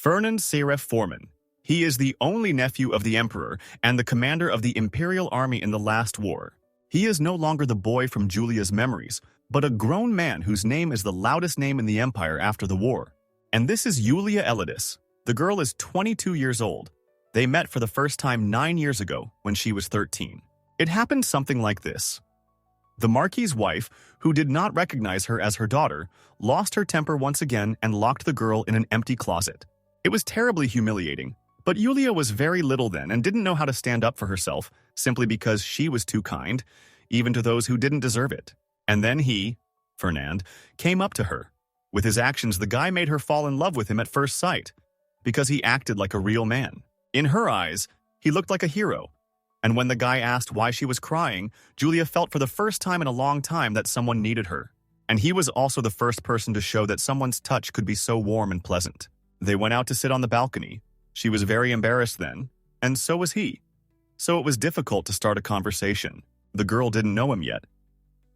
Fernand Seref Foreman. He is the only nephew of the Emperor and the commander of the Imperial army in the last war. He is no longer the boy from Julia's memories, but a grown man whose name is the loudest name in the Empire after the war. And this is Julia Elidis. The girl is 22 years old. They met for the first time 9 years ago when she was 13. It happened something like this. The Marquis's wife, who did not recognize her as her daughter, lost her temper once again and locked the girl in an empty closet. It was terribly humiliating, but Julia was very little then and didn't know how to stand up for herself simply because she was too kind, even to those who didn't deserve it. And then he, Fernand, came up to her. With his actions, the guy made her fall in love with him at first sight, because he acted like a real man. In her eyes, he looked like a hero. And when the guy asked why she was crying, Julia felt for the first time in a long time that someone needed her. And he was also the first person to show that someone's touch could be so warm and pleasant. They went out to sit on the balcony. She was very embarrassed then, and so was he. So it was difficult to start a conversation. The girl didn't know him yet.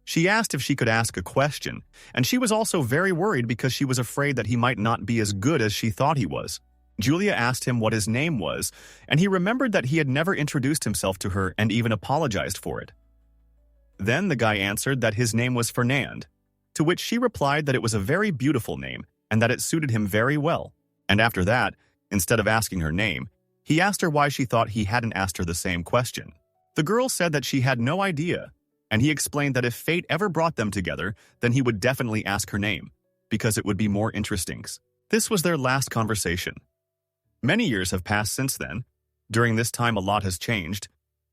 She asked if she could ask a question, and she was also very worried because she was afraid that he might not be as good as she thought he was. Julia asked him what his name was, and he remembered that he had never introduced himself to her and even apologized for it. Then the guy answered that his name was Fernand, to which she replied that it was a very beautiful name and that it suited him very well. And after that, instead of asking her name, he asked her why she thought he hadn't asked her the same question. The girl said that she had no idea, and he explained that if fate ever brought them together, then he would definitely ask her name, because it would be more interesting. This was their last conversation. Many years have passed since then. During this time, a lot has changed,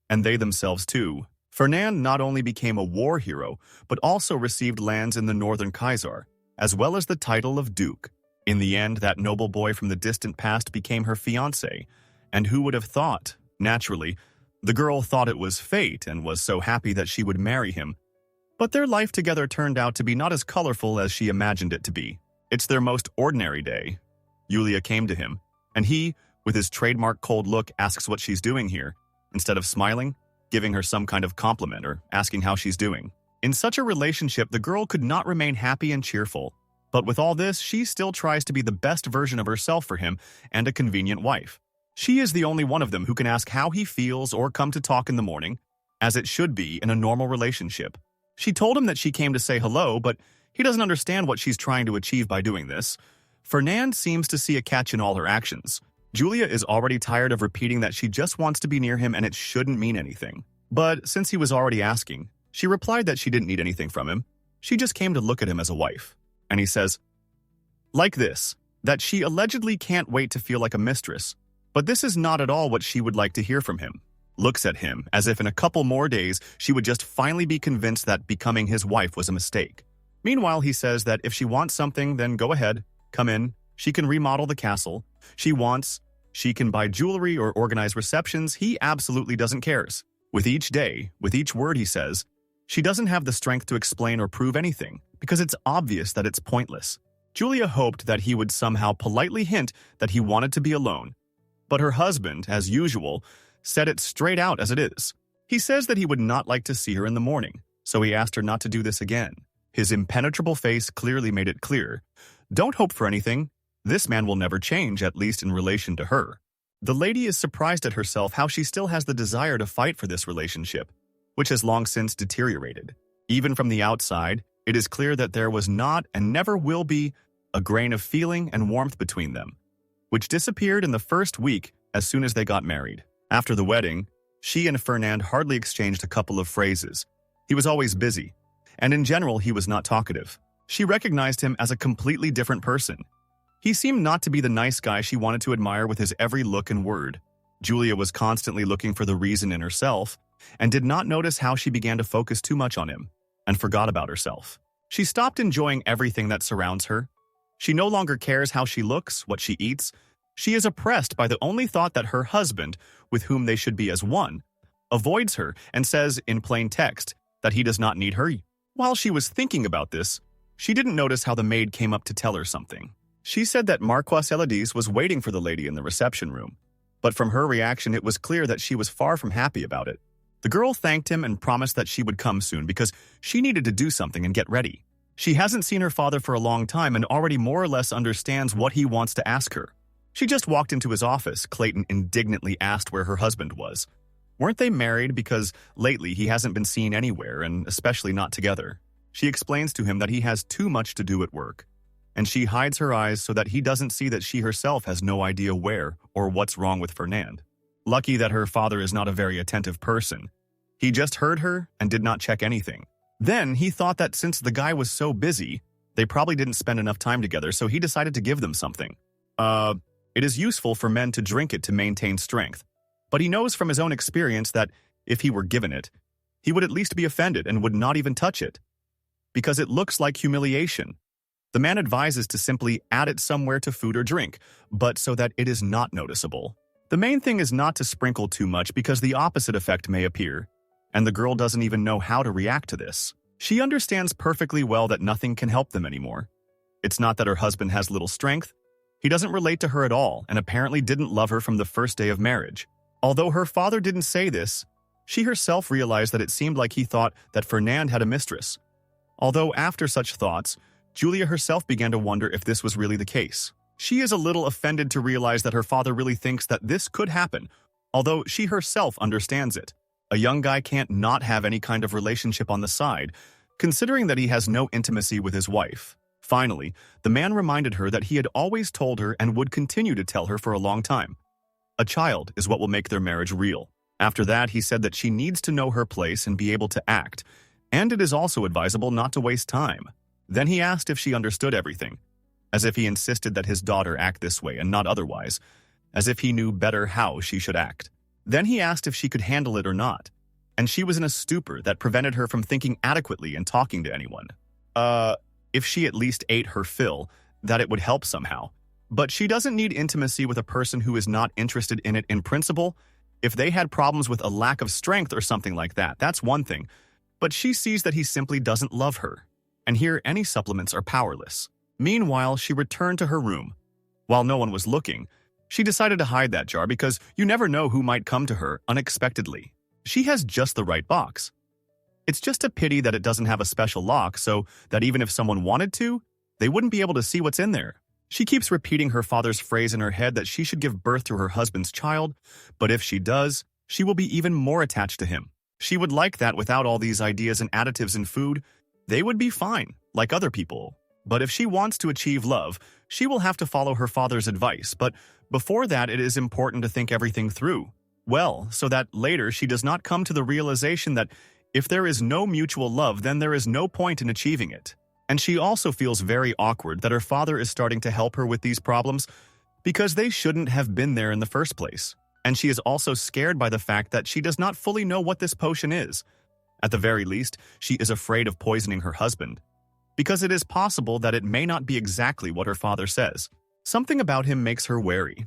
and they themselves too. Fernand not only became a war hero, but also received lands in the northern Kaiser, as well as the title of Duke. In the end, that noble boy from the distant past became her fiancé, and who would have thought? Naturally, the girl thought it was fate and was so happy that she would marry him. But their life together turned out to be not as colorful as she imagined it to be. It's their most ordinary day. Julia came to him, and he, with his trademark cold look, asks what she's doing here, instead of smiling, giving her some kind of compliment or asking how she's doing. In such a relationship, the girl could not remain happy and cheerful. But with all this, she still tries to be the best version of herself for him and a convenient wife. She is the only one of them who can ask how he feels or come to talk in the morning, as it should be in a normal relationship. She told him that she came to say hello, but he doesn't understand what she's trying to achieve by doing this. Fernand seems to see a catch in all her actions. Julia is already tired of repeating that she just wants to be near him and it shouldn't mean anything. But since he was already asking, she replied that she didn't need anything from him. She just came to look at him as a wife. And he says, like this, that she allegedly can't wait to feel like a mistress, but this is not at all what she would like to hear from him. Looks at him as if in a couple more days she would just finally be convinced that becoming his wife was a mistake. Meanwhile, he says that if she wants something, then go ahead, come in, she can remodel the castle. She can buy jewelry or organize receptions. He absolutely doesn't care. With each day, with each word he says, she doesn't have the strength to explain or prove anything, because it's obvious that it's pointless. Julia hoped that he would somehow politely hint that he wanted to be alone. But her husband, as usual, said it straight out as it is. He says that he would not like to see her in the morning, so he asked her not to do this again. His impenetrable face clearly made it clear. Don't hope for anything. This man will never change, at least in relation to her. The lady is surprised at herself how she still has the desire to fight for this relationship, which has long since deteriorated. Even from the outside, it is clear that there was not and never will be a grain of feeling and warmth between them, which disappeared in the first week as soon as they got married. After the wedding, she and Fernand hardly exchanged a couple of phrases. He was always busy, and in general he was not talkative. She recognized him as a completely different person. He seemed not to be the nice guy she wanted to admire with his every look and word. Julia was constantly looking for the reason in herself, and did not notice how she began to focus too much on him, and forgot about herself. She stopped enjoying everything that surrounds her. She no longer cares how she looks, what she eats. She is oppressed by the only thought that her husband, with whom they should be as one, avoids her and says in plain text that he does not need her. While she was thinking about this, she didn't notice how the maid came up to tell her something. She said that Marquis Elidis was waiting for the lady in the reception room, but from her reaction it was clear that she was far from happy about it. The girl thanked him and promised that she would come soon because she needed to do something and get ready. She hasn't seen her father for a long time and already more or less understands what he wants to ask her. She just walked into his office, Clayton indignantly asked where her husband was. Weren't they married because lately he hasn't been seen anywhere and especially not together? She explains to him that he has too much to do at work, and she hides her eyes so that he doesn't see that she herself has no idea where or what's wrong with Fernand. Lucky that her father is not a very attentive person. He just heard her and did not check anything. Then he thought that since the guy was so busy, they probably didn't spend enough time together, so he decided to give them something. It is useful for men to drink it to maintain strength, but he knows from his own experience that if he were given it, he would at least be offended and would not even touch it, because it looks like humiliation. The man advises to simply add it somewhere to food or drink, but so that it is not noticeable. The main thing is not to sprinkle too much because the opposite effect may appear, and the girl doesn't even know how to react to this. She understands perfectly well that nothing can help them anymore. It's not that her husband has little strength. He doesn't relate to her at all and apparently didn't love her from the first day of marriage. Although her father didn't say this, she herself realized that it seemed like he thought that Fernand had a mistress. Although after such thoughts, Julia herself began to wonder if this was really the case. She is a little offended to realize that her father really thinks that this could happen, although she herself understands it. A young guy can't not have any kind of relationship on the side, considering that he has no intimacy with his wife. Finally, the man reminded her that he had always told her and would continue to tell her for a long time. A child is what will make their marriage real. After that, he said that she needs to know her place and be able to act, and it is also advisable not to waste time. Then he asked if she understood everything, as if he insisted that his daughter act this way and not otherwise, as if he knew better how she should act. Then he asked if she could handle it or not, and she was in a stupor that prevented her from thinking adequately and talking to anyone. If she at least ate her fill, that it would help somehow. But she doesn't need intimacy with a person who is not interested in it in principle. If they had problems with a lack of strength or something like that, that's one thing. But she sees that he simply doesn't love her, and here any supplements are powerless. Meanwhile, she returned to her room. While no one was looking, she decided to hide that jar because you never know who might come to her unexpectedly. She has just the right box. It's just a pity that it doesn't have a special lock so that even if someone wanted to, they wouldn't be able to see what's in there. She keeps repeating her father's phrase in her head that she should give birth to her husband's child, but if she does, she will be even more attached to him. She would like that without all these ideas and additives in food. They would be fine, like other people. But if she wants to achieve love, she will have to follow her father's advice. But before that, it is important to think everything through. Well, so that later she does not come to the realization that if there is no mutual love, then there is no point in achieving it. And she also feels very awkward that her father is starting to help her with these problems because they shouldn't have been there in the first place. And she is also scared by the fact that she does not fully know what this potion is. At the very least, she is afraid of poisoning her husband, because it is possible that it may not be exactly what her father says. Something about him makes her wary.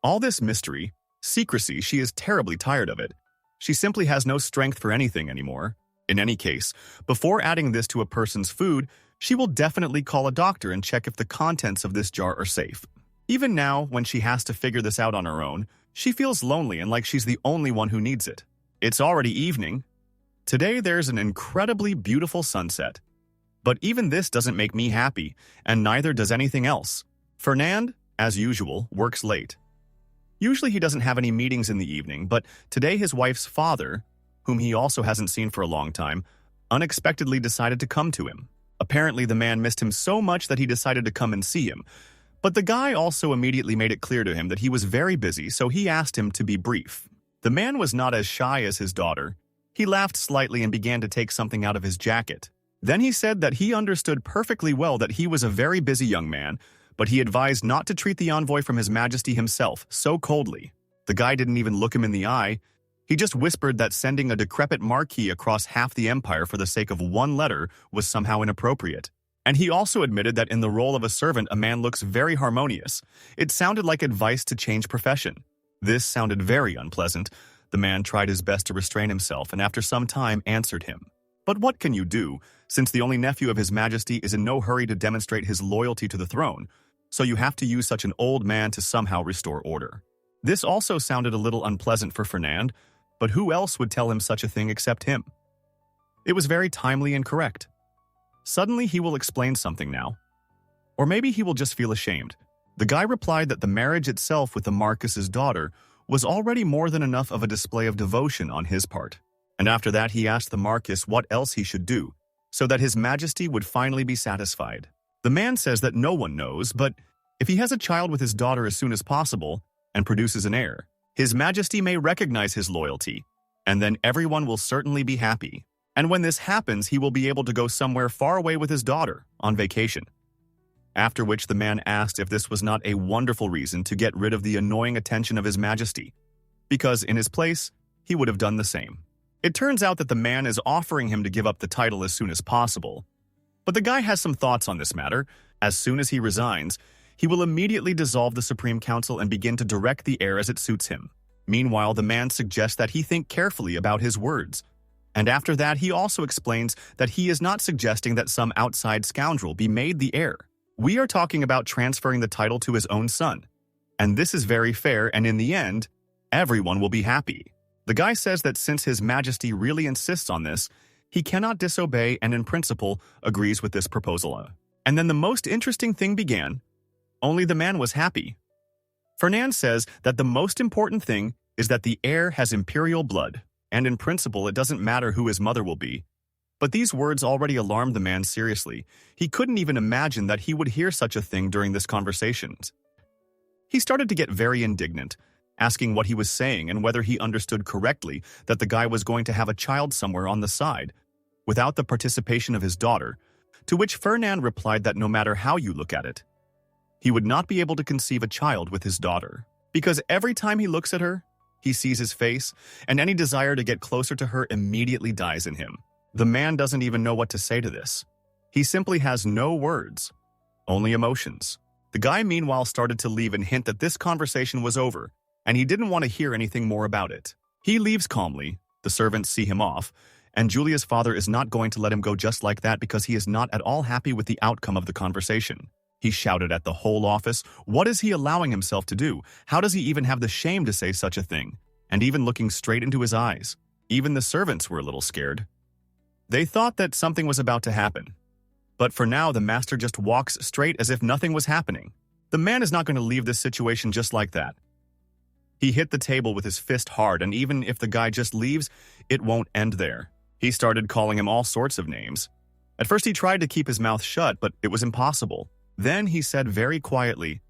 All this mystery, secrecy, she is terribly tired of it. She simply has no strength for anything anymore. In any case, before adding this to a person's food, she will definitely call a doctor and check if the contents of this jar are safe. Even now, when she has to figure this out on her own, she feels lonely and like she's the only one who needs it. It's already evening. Today there's an incredibly beautiful sunset. But even this doesn't make me happy, and neither does anything else. Fernand, as usual, works late. Usually he doesn't have any meetings in the evening, but today his wife's father, whom he also hasn't seen for a long time, unexpectedly decided to come to him. Apparently the man missed him so much that he decided to come and see him. But the guy also immediately made it clear to him that he was very busy, so he asked him to be brief. The man was not as shy as his daughter. He laughed slightly and began to take something out of his jacket. Then he said that he understood perfectly well that he was a very busy young man, but he advised not to treat the envoy from His Majesty himself so coldly. The guy didn't even look him in the eye. He just whispered that sending a decrepit marquis across half the empire for the sake of one letter was somehow inappropriate. And he also admitted that in the role of a servant, a man looks very harmonious. It sounded like advice to change profession. This sounded very unpleasant. The man tried his best to restrain himself and after some time answered him. But what can you do, since the only nephew of His Majesty is in no hurry to demonstrate his loyalty to the throne, so you have to use such an old man to somehow restore order. This also sounded a little unpleasant for Fernand, but who else would tell him such a thing except him? It was very timely and correct. Suddenly he will explain something now. Or maybe he will just feel ashamed. The guy replied that the marriage itself with the Marquis's daughter was already more than enough of a display of devotion on his part. And after that he asked the Marquis what else he should do, so that His Majesty would finally be satisfied. The man says that no one knows, but if he has a child with his daughter as soon as possible and produces an heir, His Majesty may recognize his loyalty, and then everyone will certainly be happy. And when this happens, he will be able to go somewhere far away with his daughter, on vacation. After which the man asked if this was not a wonderful reason to get rid of the annoying attention of His Majesty, because in his place, he would have done the same. It turns out that the man is offering him to give up the title as soon as possible. But the guy has some thoughts on this matter. As soon as he resigns, he will immediately dissolve the Supreme Council and begin to direct the heir as it suits him. Meanwhile, the man suggests that he think carefully about his words. And after that, he also explains that he is not suggesting that some outside scoundrel be made the heir. We are talking about transferring the title to his own son. And this is very fair, and in the end, everyone will be happy. The guy says that since His Majesty really insists on this, he cannot disobey and in principle agrees with this proposal. And then the most interesting thing began. Only the man was happy. Fernand says that the most important thing is that the heir has imperial blood, and in principle it doesn't matter who his mother will be. But these words already alarmed the man seriously. He couldn't even imagine that he would hear such a thing during this conversation. He started to get very indignant, asking what he was saying and whether he understood correctly that the guy was going to have a child somewhere on the side, without the participation of his daughter, to which Fernand replied that no matter how you look at it, he would not be able to conceive a child with his daughter, because every time he looks at her, he sees his face, and any desire to get closer to her immediately dies in him. The man doesn't even know what to say to this. He simply has no words, only emotions. The guy meanwhile started to leave and hint that this conversation was over, and he didn't want to hear anything more about it. He leaves calmly, the servants see him off, and Julia's father is not going to let him go just like that because he is not at all happy with the outcome of the conversation. He shouted at the whole office, what is he allowing himself to do? How does he even have the shame to say such a thing? And even looking straight into his eyes. Even the servants were a little scared. They thought that something was about to happen. But for now, the master just walks straight as if nothing was happening. The man is not going to leave this situation just like that. He hit the table with his fist hard, and even if the guy just leaves, it won't end there. He started calling him all sorts of names. At first he tried to keep his mouth shut, but it was impossible. Then he said very quietly,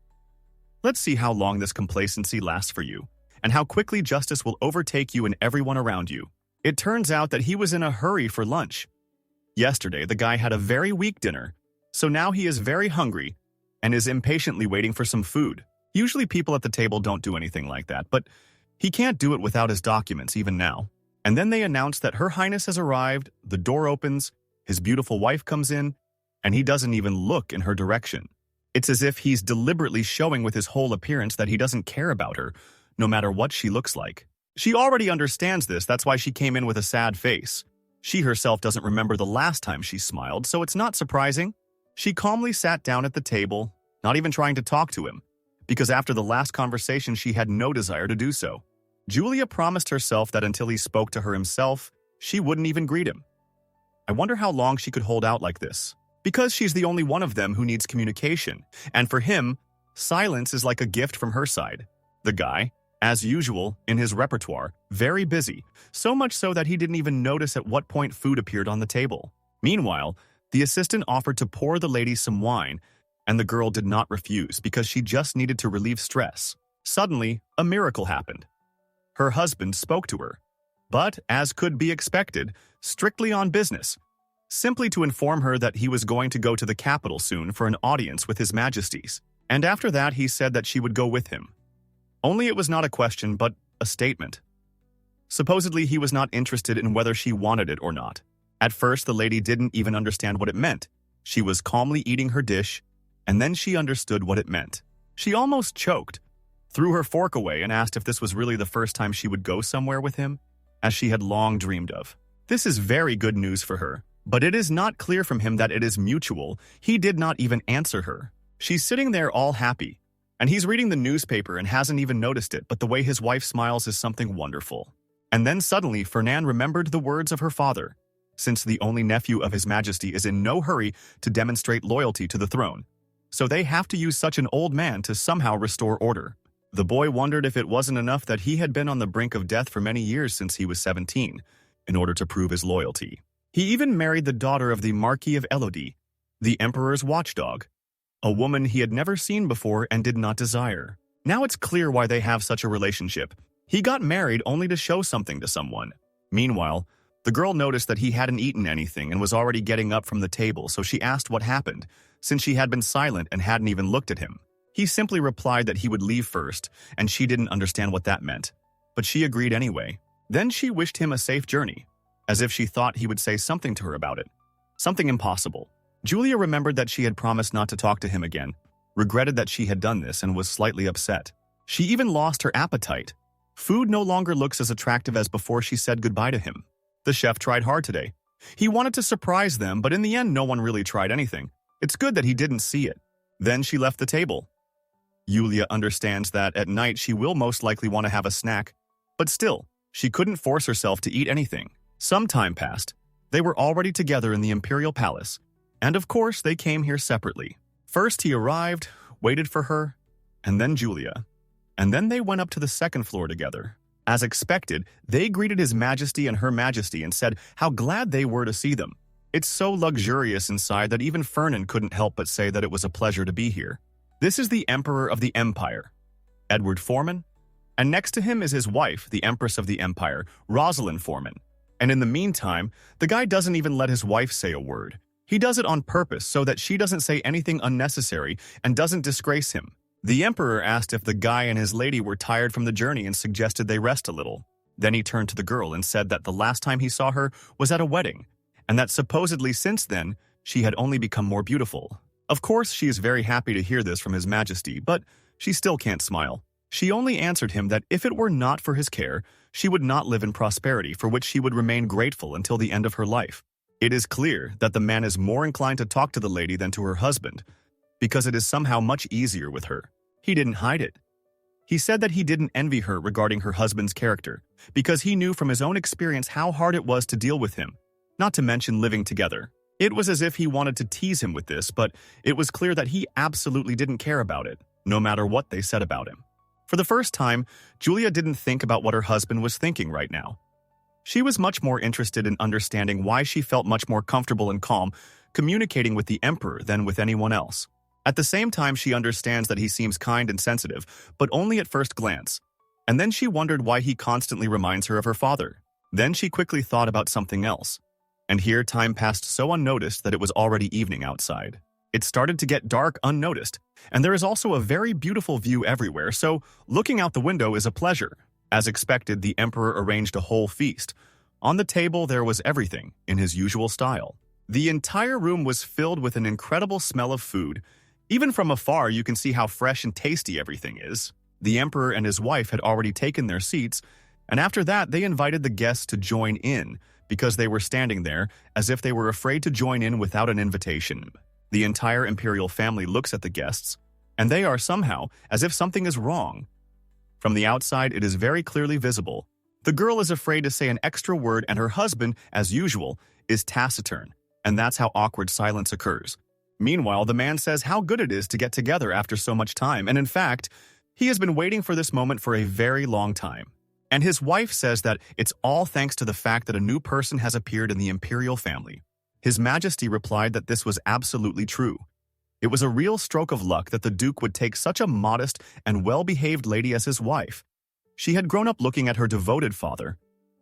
let's see how long this complacency lasts for you, and how quickly justice will overtake you and everyone around you. It turns out that he was in a hurry for lunch. Yesterday, the guy had a very weak dinner, so now he is very hungry and is impatiently waiting for some food. Usually people at the table don't do anything like that, but he can't do it without his documents even now. And then they announce that Her Highness has arrived, the door opens, his beautiful wife comes in, and he doesn't even look in her direction. It's as if he's deliberately showing with his whole appearance that he doesn't care about her, no matter what she looks like. She already understands this, that's why she came in with a sad face. She herself doesn't remember the last time she smiled, so it's not surprising. She calmly sat down at the table, not even trying to talk to him, because after the last conversation she had no desire to do so. Julia promised herself that until he spoke to her himself, she wouldn't even greet him. I wonder how long she could hold out like this. Because she's the only one of them who needs communication, and for him, silence is like a gift from her side. The guy, as usual, in his repertoire, very busy, so much so that he didn't even notice at what point food appeared on the table. Meanwhile, the assistant offered to pour the lady some wine, and the girl did not refuse because she just needed to relieve stress. Suddenly, a miracle happened. Her husband spoke to her, but, as could be expected, strictly on business, simply to inform her that he was going to go to the capital soon for an audience with His Majesty's. And after that, he said that she would go with him. Only it was not a question, but a statement. Supposedly, he was not interested in whether she wanted it or not. At first, the lady didn't even understand what it meant. She was calmly eating her dish, and then she understood what it meant. She almost choked, threw her fork away, and asked if this was really the first time she would go somewhere with him, as she had long dreamed of. This is very good news for her, but it is not clear from him that it is mutual. He did not even answer her. She's sitting there all happy, and he's reading the newspaper and hasn't even noticed it, but the way his wife smiles is something wonderful. And then suddenly, Fernand remembered the words of her father. Since the only nephew of His Majesty is in no hurry to demonstrate loyalty to the throne, so they have to use such an old man to somehow restore order. The boy wondered if it wasn't enough that he had been on the brink of death for many years since he was 17, in order to prove his loyalty. He even married the daughter of the Marquis of Elodie, the Emperor's watchdog, a woman he had never seen before and did not desire. Now it's clear why they have such a relationship. He got married only to show something to someone. Meanwhile, the girl noticed that he hadn't eaten anything and was already getting up from the table, so she asked what happened, since she had been silent and hadn't even looked at him. He simply replied that he would leave first, and she didn't understand what that meant. But she agreed anyway. Then she wished him a safe journey, as if she thought he would say something to her about it. Something impossible. Julia remembered that she had promised not to talk to him again, regretted that she had done this, and was slightly upset. She even lost her appetite. Food no longer looks as attractive as before she said goodbye to him. The chef tried hard today. He wanted to surprise them, but in the end no one really tried anything. It's good that he didn't see it. Then she left the table. Julia understands that at night she will most likely want to have a snack, but still, she couldn't force herself to eat anything. Some time passed. They were already together in the Imperial Palace, and of course they came here separately. First he arrived, waited for her, and then Julia. And then they went up to the second floor together. As expected, they greeted His Majesty and Her Majesty and said how glad they were to see them. It's so luxurious inside that even Fernan couldn't help but say that it was a pleasure to be here. This is the Emperor of the Empire, Edward Foreman, and next to him is his wife, the Empress of the Empire, Rosalind Foreman. And in the meantime, the guy doesn't even let his wife say a word. He does it on purpose so that she doesn't say anything unnecessary and doesn't disgrace him. The Emperor asked if the guy and his lady were tired from the journey and suggested they rest a little. Then he turned to the girl and said that the last time he saw her was at a wedding, and that supposedly since then, she had only become more beautiful. Of course, she is very happy to hear this from His Majesty, but she still can't smile. She only answered him that if it were not for his care, she would not live in prosperity, for which she would remain grateful until the end of her life. It is clear that the man is more inclined to talk to the lady than to her husband, because it is somehow much easier with her. He didn't hide it. He said that he didn't envy her regarding her husband's character, because he knew from his own experience how hard it was to deal with him, not to mention living together. It was as if he wanted to tease him with this, but it was clear that he absolutely didn't care about it, no matter what they said about him. For the first time, Julia didn't think about what her husband was thinking right now. She was much more interested in understanding why she felt much more comfortable and calm communicating with the Emperor than with anyone else. At the same time, she understands that he seems kind and sensitive, but only at first glance. And then she wondered why he constantly reminds her of her father. Then she quickly thought about something else. And here time passed so unnoticed that it was already evening outside. It started to get dark unnoticed, and there is also a very beautiful view everywhere, so looking out the window is a pleasure. As expected, the Emperor arranged a whole feast. On the table there was everything, in his usual style. The entire room was filled with an incredible smell of food. Even from afar you can see how fresh and tasty everything is. The Emperor and his wife had already taken their seats, and after that they invited the guests to join in, because they were standing there as if they were afraid to join in without an invitation. The entire Imperial family looks at the guests, and they are somehow as if something is wrong. From the outside, it is very clearly visible. The girl is afraid to say an extra word, and her husband, as usual, is taciturn, and that's how awkward silence occurs. Meanwhile, the man says how good it is to get together after so much time, and in fact, he has been waiting for this moment for a very long time. And his wife says that it's all thanks to the fact that a new person has appeared in the Imperial family. His Majesty replied that this was absolutely true. It was a real stroke of luck that the Duke would take such a modest and well-behaved lady as his wife. She had grown up looking at her devoted father,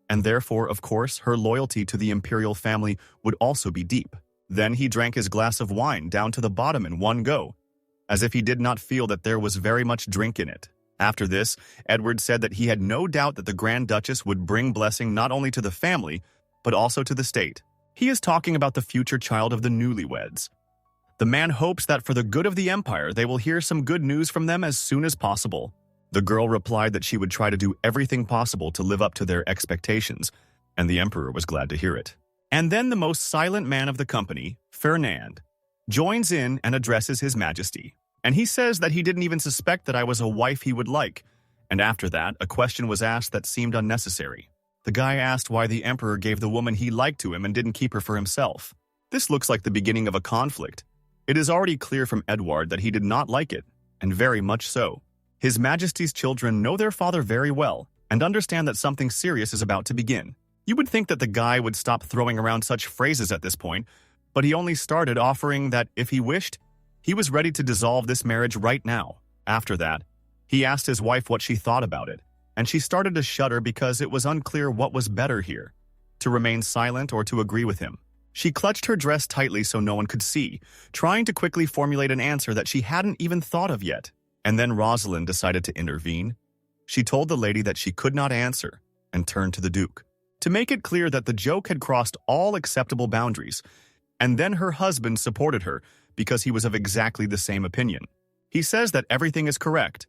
and therefore, of course, her loyalty to the Imperial family would also be deep. Then he drank his glass of wine down to the bottom in one go, as if he did not feel that there was very much drink in it. After this, Edward said that he had no doubt that the Grand Duchess would bring blessing not only to the family, but also to the state. He is talking about the future child of the newlyweds. The man hopes that for the good of the empire, they will hear some good news from them as soon as possible. The girl replied that she would try to do everything possible to live up to their expectations, and the emperor was glad to hear it. And then the most silent man of the company, Fernand, joins in and addresses His Majesty. And he says that he didn't even suspect that I was a wife he would like. And after that, a question was asked that seemed unnecessary. The guy asked why the emperor gave the woman he liked to him and didn't keep her for himself. This looks like the beginning of a conflict. It is already clear from Edward that he did not like it, and very much so. His Majesty's children know their father very well and understand that something serious is about to begin. You would think that the guy would stop throwing around such phrases at this point, but he only started offering that if he wished, he was ready to dissolve this marriage right now. After that, he asked his wife what she thought about it, and she started to shudder because it was unclear what was better here, to remain silent or to agree with him. She clutched her dress tightly so no one could see, trying to quickly formulate an answer that she hadn't even thought of yet. And then Rosalind decided to intervene. She told the lady that she could not answer and turned to the Duke to make it clear that the joke had crossed all acceptable boundaries. And then her husband supported her because he was of exactly the same opinion. He says that everything is correct.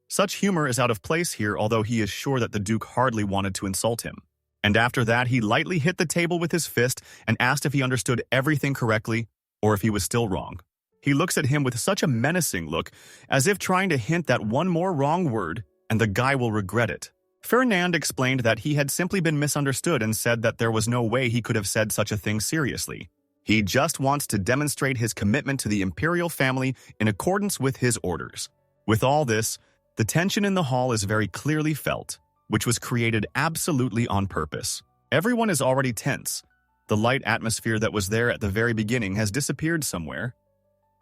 Such humor is out of place here, although he is sure that the Duke hardly wanted to insult him. And after that, he lightly hit the table with his fist and asked if he understood everything correctly or if he was still wrong. He looks at him with such a menacing look, as if trying to hint that one more wrong word and the guy will regret it. Fernand explained that he had simply been misunderstood and said that there was no way he could have said such a thing seriously. He just wants to demonstrate his commitment to the Imperial family in accordance with his orders. With all this, the tension in the hall is very clearly felt, which was created absolutely on purpose. Everyone is already tense. The light atmosphere that was there at the very beginning has disappeared somewhere.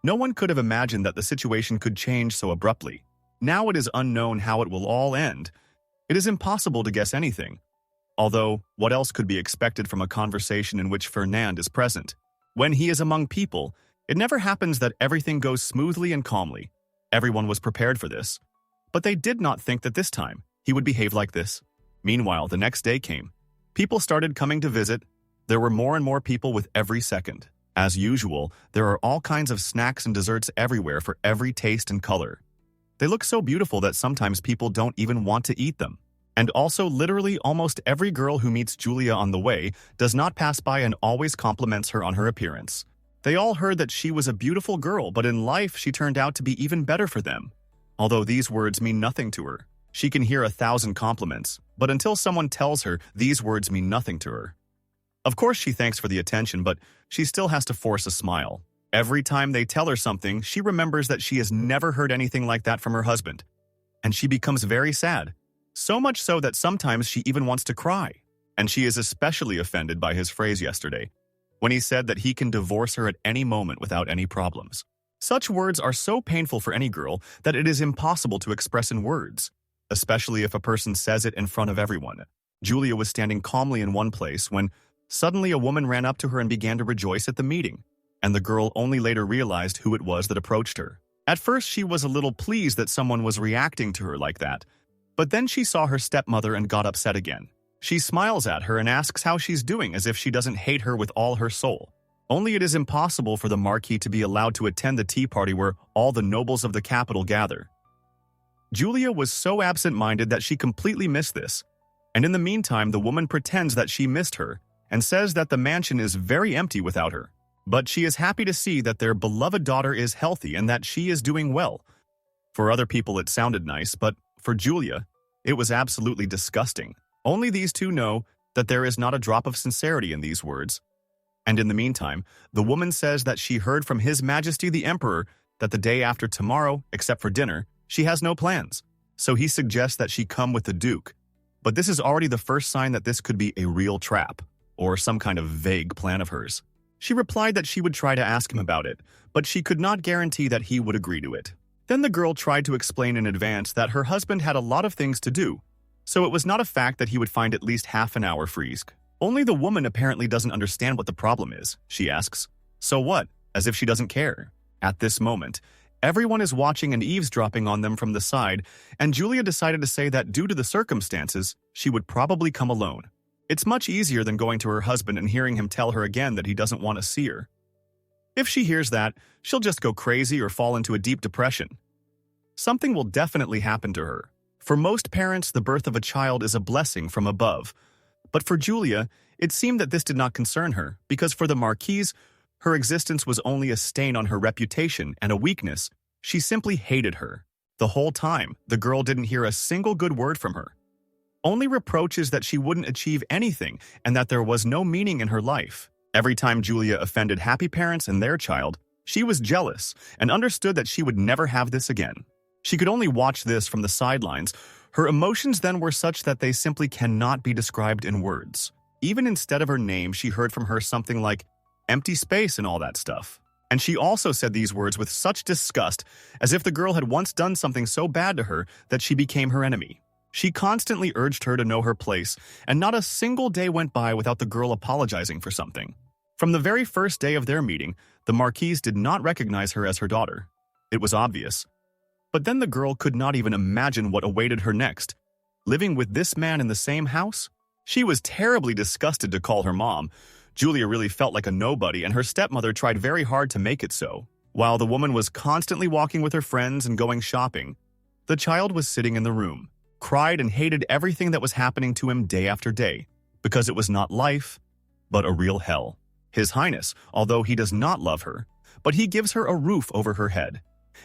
No one could have imagined that the situation could change so abruptly. Now it is unknown how it will all end. It is impossible to guess anything. Although, what else could be expected from a conversation in which Fernand is present? When he is among people, it never happens that everything goes smoothly and calmly. Everyone was prepared for this. But they did not think that this time he would behave like this. Meanwhile, the next day came. People started coming to visit. There were more and more people with every second. As usual, there are all kinds of snacks and desserts everywhere for every taste and color. They look so beautiful that sometimes people don't even want to eat them. And also, literally almost every girl who meets Julia on the way does not pass by and always compliments her on her appearance. They all heard that she was a beautiful girl, but in life she turned out to be even better for them. Although these words mean nothing to her. She can hear 1,000 compliments, but until someone tells her, these words mean nothing to her. Of course she thanks for the attention, but she still has to force a smile. Every time they tell her something, she remembers that she has never heard anything like that from her husband. And she becomes very sad. So much so that sometimes she even wants to cry. And she is especially offended by his phrase yesterday, when he said that he can divorce her at any moment without any problems. Such words are so painful for any girl that it is impossible to express in words, especially if a person says it in front of everyone. Julia was standing calmly in one place when suddenly a woman ran up to her and began to rejoice at the meeting, and the girl only later realized who it was that approached her. At first, she was a little pleased that someone was reacting to her like that, but then she saw her stepmother and got upset again. She smiles at her and asks how she's doing as if she doesn't hate her with all her soul. Only it is impossible for the Marquis to be allowed to attend the tea party where all the nobles of the capital gather. Julia was so absent-minded that she completely missed this, and in the meantime the woman pretends that she missed her and says that the mansion is very empty without her. But she is happy to see that their beloved daughter is healthy and that she is doing well. For other people it sounded nice, but for Julia, it was absolutely disgusting. Only these two know that there is not a drop of sincerity in these words. And in the meantime, the woman says that she heard from His Majesty the Emperor that the day after tomorrow, except for dinner, she has no plans. So he suggests that she come with the Duke. But this is already the first sign that this could be a real trap, or some kind of vague plan of hers. She replied that she would try to ask him about it, but she could not guarantee that he would agree to it. Then the girl tried to explain in advance that her husband had a lot of things to do, so it was not a fact that he would find at least half an hour free. Only the woman apparently doesn't understand what the problem is, she asks. So what? As if she doesn't care. At this moment, everyone is watching and eavesdropping on them from the side, and Julia decided to say that due to the circumstances, she would probably come alone. It's much easier than going to her husband and hearing him tell her again that he doesn't want to see her. If she hears that, she'll just go crazy or fall into a deep depression. Something will definitely happen to her. For most parents, the birth of a child is a blessing from above. But for Julia, it seemed that this did not concern her, because for the Marquise, her existence was only a stain on her reputation and a weakness. She simply hated her. The whole time, the girl didn't hear a single good word from her. Only reproaches that she wouldn't achieve anything and that there was no meaning in her life. Every time Julia offended happy parents and their child, She was jealous and understood that she would never have this again. She could only watch this from the sidelines. Her emotions then were such that they simply cannot be described in words. Even instead of her name, she heard from her something like empty space and all that stuff. And she also said these words with such disgust, as if the girl had once done something so bad to her that she became her enemy. She constantly urged her to know her place, and not a single day went by without the girl apologizing for something. From the very first day of their meeting, the Marquise did not recognize her as her daughter. It was obvious. But then the girl could not even imagine what awaited her next. Living with this man in the same house? She was terribly disgusted to call her mom. Julia really felt like a nobody, and her stepmother tried very hard to make it so. While the woman was constantly walking with her friends and going shopping, the child was sitting in the room, cried and hated everything that was happening to him day after day, because it was not life, but a real hell. His Highness, although he does not love her, but he gives her a roof over her head.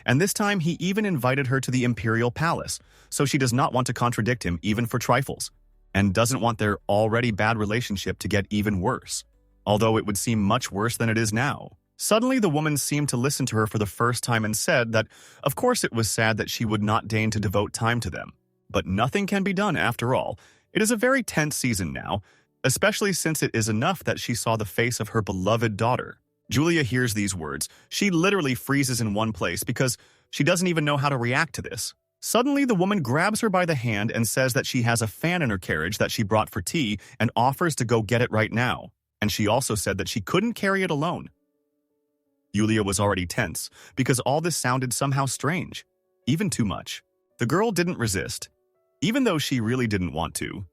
And this time he even invited her to the Imperial Palace, so she does not want to contradict him even for trifles, and doesn't want their already bad relationship to get even worse, although it would seem much worse than it is now. Suddenly the woman seemed to listen to her for the first time and said that, of course it was sad that she would not deign to devote time to them. But nothing can be done after all. It is a very tense season now, especially since it is enough that she saw the face of her beloved daughter. Julia hears these words. She literally freezes in one place because she doesn't even know how to react to this. Suddenly, the woman grabs her by the hand and says that she has a fan in her carriage that she brought for tea and offers to go get it right now. And she also said that she couldn't carry it alone. Julia was already tense because all this sounded somehow strange, even too much. The girl didn't resist. Even though she really didn't want to,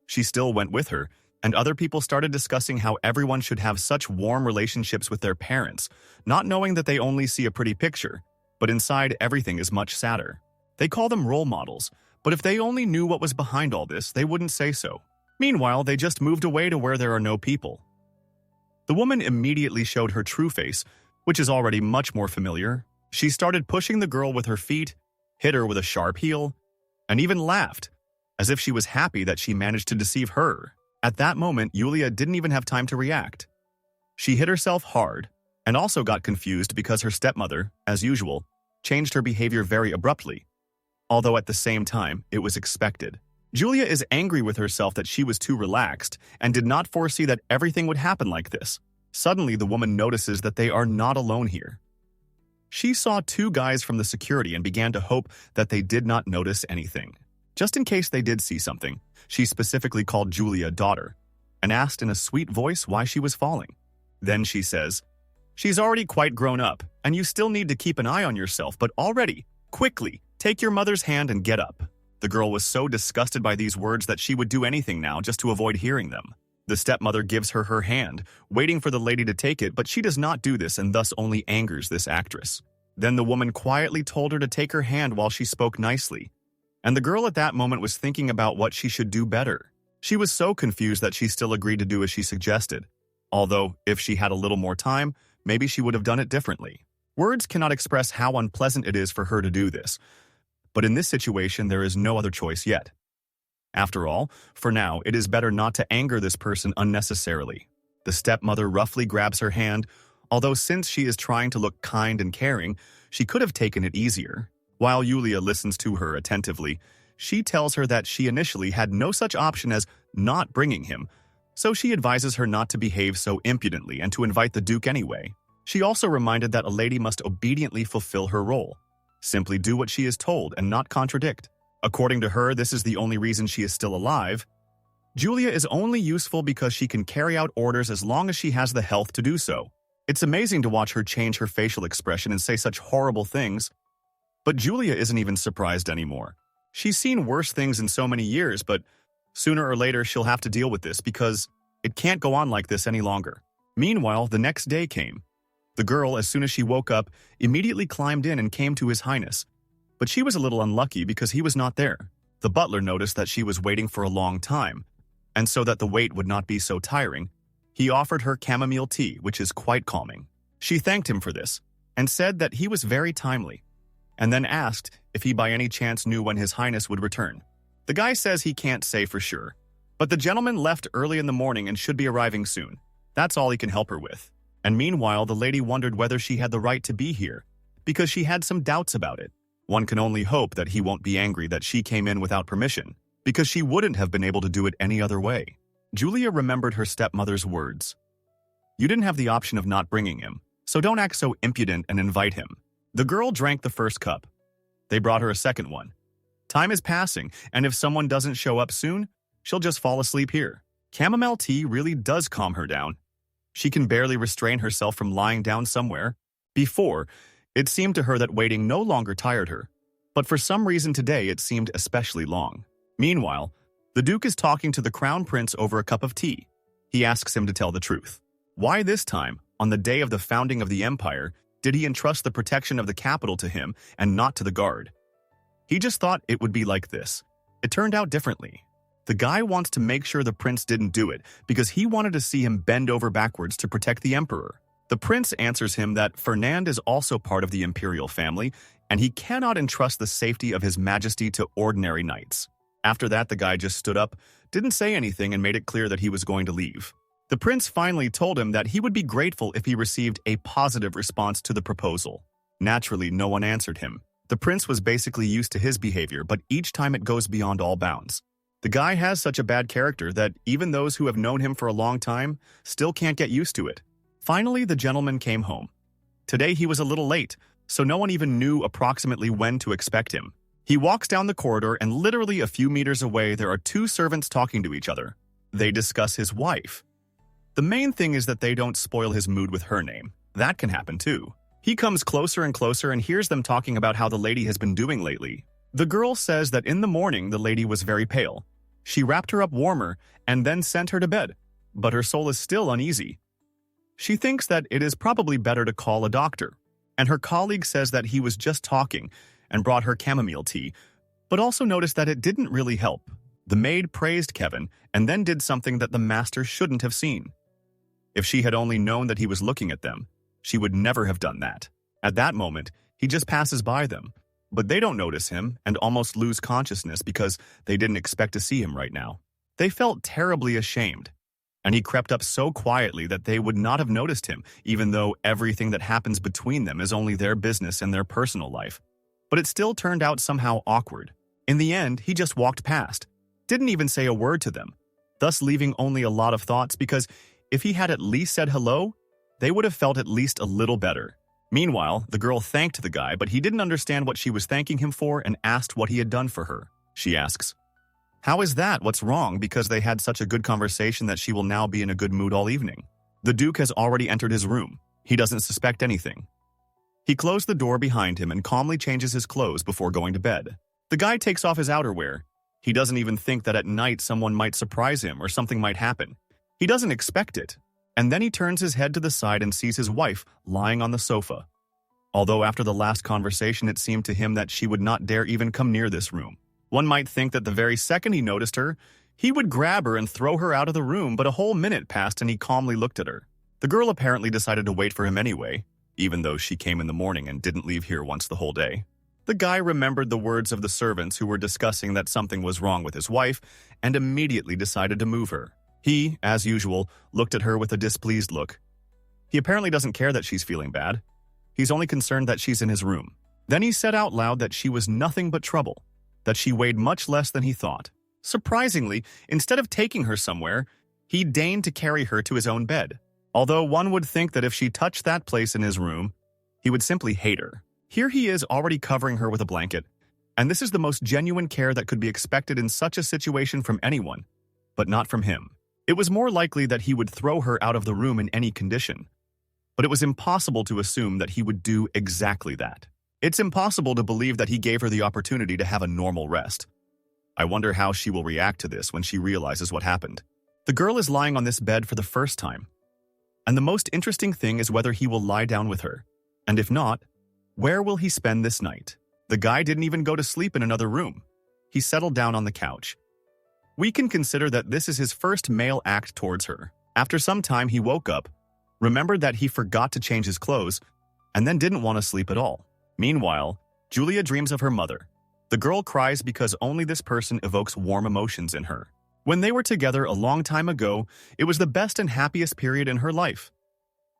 she still went with her, and other people started discussing how everyone should have such warm relationships with their parents, not knowing that they only see a pretty picture, but inside everything is much sadder. They call them role models, but if they only knew what was behind all this, they wouldn't say so. Meanwhile, they just moved away to where there are no people. The woman immediately showed her true face, which is already much more familiar. She started pushing the girl with her feet, hit her with a sharp heel, and even laughed, as if she was happy that she managed to deceive her. At that moment, Julia didn't even have time to react. She hit herself hard, and also got confused because her stepmother, as usual, changed her behavior very abruptly, although at the same time, it was expected. Julia is angry with herself that she was too relaxed and did not foresee that everything would happen like this. Suddenly, the woman notices that they are not alone here. She saw two guys from the security and began to hope that they did not notice anything. Just in case they did see something, she specifically called Julia daughter and asked in a sweet voice why she was falling. Then she says, "She's already quite grown up, and you still need to keep an eye on yourself, but already, quickly, take your mother's hand and get up." The girl was so disgusted by these words that she would do anything now just to avoid hearing them. The stepmother gives her her hand, waiting for the lady to take it, but she does not do this and thus only angers this actress. Then the woman quietly told her to take her hand while she spoke nicely. And the girl at that moment was thinking about what she should do better. She was so confused that she still agreed to do as she suggested. Although, if she had a little more time, maybe she would have done it differently. Words cannot express how unpleasant it is for her to do this. But in this situation, there is no other choice yet. After all, for now, it is better not to anger this person unnecessarily. The stepmother roughly grabs her hand, although since she is trying to look kind and caring, she could have taken it easier. While Julia listens to her attentively, she tells her that she initially had no such option as not bringing him, so she advises her not to behave so impudently and to invite the Duke anyway. She also reminded that a lady must obediently fulfill her role. Simply do what she is told and not contradict. According to her, this is the only reason she is still alive. Julia is only useful because she can carry out orders as long as she has the health to do so. It's amazing to watch her change her facial expression and say such horrible things. But Julia isn't even surprised anymore. She's seen worse things in so many years, but sooner or later she'll have to deal with this because it can't go on like this any longer. Meanwhile, the next day came. The girl, as soon as she woke up, immediately climbed in and came to His Highness. But she was a little unlucky because he was not there. The butler noticed that she was waiting for a long time, and so that the wait would not be so tiring, he offered her chamomile tea, which is quite calming. She thanked him for this, and said that he was very timely, and then asked if he by any chance knew when His Highness would return. The guy says he can't say for sure, but the gentleman left early in the morning and should be arriving soon. That's all he can help her with. And meanwhile, the lady wondered whether she had the right to be here, because she had some doubts about it. One can only hope that he won't be angry that she came in without permission, because she wouldn't have been able to do it any other way. Julia remembered her stepmother's words. You didn't have the option of not bringing him, so don't act so impudent and invite him. The girl drank the first cup. They brought her a second one. Time is passing, and if someone doesn't show up soon, she'll just fall asleep here. Chamomile tea really does calm her down. She can barely restrain herself from lying down somewhere. Before, it seemed to her that waiting no longer tired her, but for some reason today it seemed especially long. Meanwhile, the Duke is talking to the Crown Prince over a cup of tea. He asks him to tell the truth. Why this time, on the day of the founding of the Empire, did he entrust the protection of the capital to him and not to the guard? He just thought it would be like this. It turned out differently. The guy wants to make sure the prince didn't do it because he wanted to see him bend over backwards to protect the emperor. The prince answers him that Fernand is also part of the imperial family and he cannot entrust the safety of his majesty to ordinary knights. After that, the guy just stood up, didn't say anything, and made it clear that he was going to leave. The prince finally told him that he would be grateful if he received a positive response to the proposal. Naturally, no one answered him. The prince was basically used to his behavior, but each time it goes beyond all bounds. The guy has such a bad character that even those who have known him for a long time still can't get used to it. Finally, the gentleman came home. Today he was a little late, so no one even knew approximately when to expect him. He walks down the corridor and literally a few meters away there are two servants talking to each other. They discuss his wife. The main thing is that they don't spoil his mood with her name. That can happen too. He comes closer and closer and hears them talking about how the lady has been doing lately. The girl says that in the morning the lady was very pale. She wrapped her up warmer and then sent her to bed, but her soul is still uneasy. She thinks that it is probably better to call a doctor, and her colleague says that he was just talking and brought her chamomile tea, but also noticed that it didn't really help. The maid praised Kevin and then did something that the master shouldn't have seen. If she had only known that he was looking at them, she would never have done that. At that moment, he just passes by them, but they don't notice him and almost lose consciousness because they didn't expect to see him right now. They felt terribly ashamed, and he crept up so quietly that they would not have noticed him, even though everything that happens between them is only their business and their personal life. But it still turned out somehow awkward. In the end, he just walked past, didn't even say a word to them, thus leaving only a lot of thoughts because if he had at least said hello, they would have felt at least a little better. Meanwhile, the girl thanked the guy, but he didn't understand what she was thanking him for and asked what he had done for her. She asks, "How is that? What's wrong?" Because they had such a good conversation that she will now be in a good mood all evening. The Duke has already entered his room. He doesn't suspect anything. He closed the door behind him and calmly changes his clothes before going to bed. The guy takes off his outerwear. He doesn't even think that at night someone might surprise him or something might happen. He doesn't expect it. And then he turns his head to the side and sees his wife lying on the sofa. Although after the last conversation it seemed to him that she would not dare even come near this room. One might think that the very second he noticed her, he would grab her and throw her out of the room, but a whole minute passed and he calmly looked at her. The girl apparently decided to wait for him anyway, even though she came in the morning and didn't leave here once the whole day. The guy remembered the words of the servants who were discussing that something was wrong with his wife and immediately decided to move her. He, as usual, looked at her with a displeased look. He apparently doesn't care that she's feeling bad. He's only concerned that she's in his room. Then he said out loud that she was nothing but trouble, that she weighed much less than he thought. Surprisingly, instead of taking her somewhere, he deigned to carry her to his own bed. Although one would think that if she touched that place in his room, he would simply hate her. Here he is already covering her with a blanket, and this is the most genuine care that could be expected in such a situation from anyone, but not from him. It was more likely that he would throw her out of the room in any condition, but it was impossible to assume that he would do exactly that. It's impossible to believe that he gave her the opportunity to have a normal rest. I wonder how she will react to this when she realizes what happened. The girl is lying on this bed for the first time, and the most interesting thing is whether he will lie down with her, and if not, where will he spend this night? The guy didn't even go to sleep in another room. He settled down on the couch. We can consider that this is his first male act towards her. After some time, he woke up, remembered that he forgot to change his clothes, and then didn't want to sleep at all. Meanwhile, Julia dreams of her mother. The girl cries because only this person evokes warm emotions in her. When they were together a long time ago, it was the best and happiest period in her life.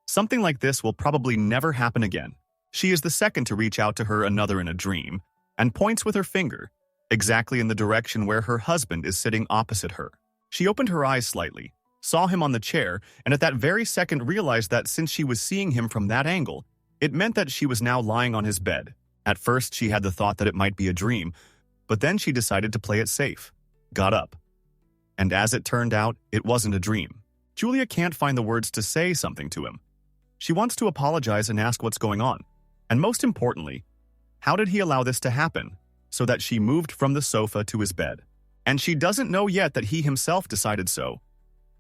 Something like this will probably never happen again. She is the second to reach out to her another in a dream, and points with her finger, exactly in the direction where her husband is sitting opposite her. She opened her eyes slightly, saw him on the chair, and at that very second realized that since she was seeing him from that angle, it meant that she was now lying on his bed. At first, she had the thought that it might be a dream, but then she decided to play it safe, got up. And as it turned out, it wasn't a dream. Julia can't find the words to say something to him. She wants to apologize and ask what's going on. And most importantly, how did he allow this to happen? So that she moved from the sofa to his bed. And she doesn't know yet that he himself decided so.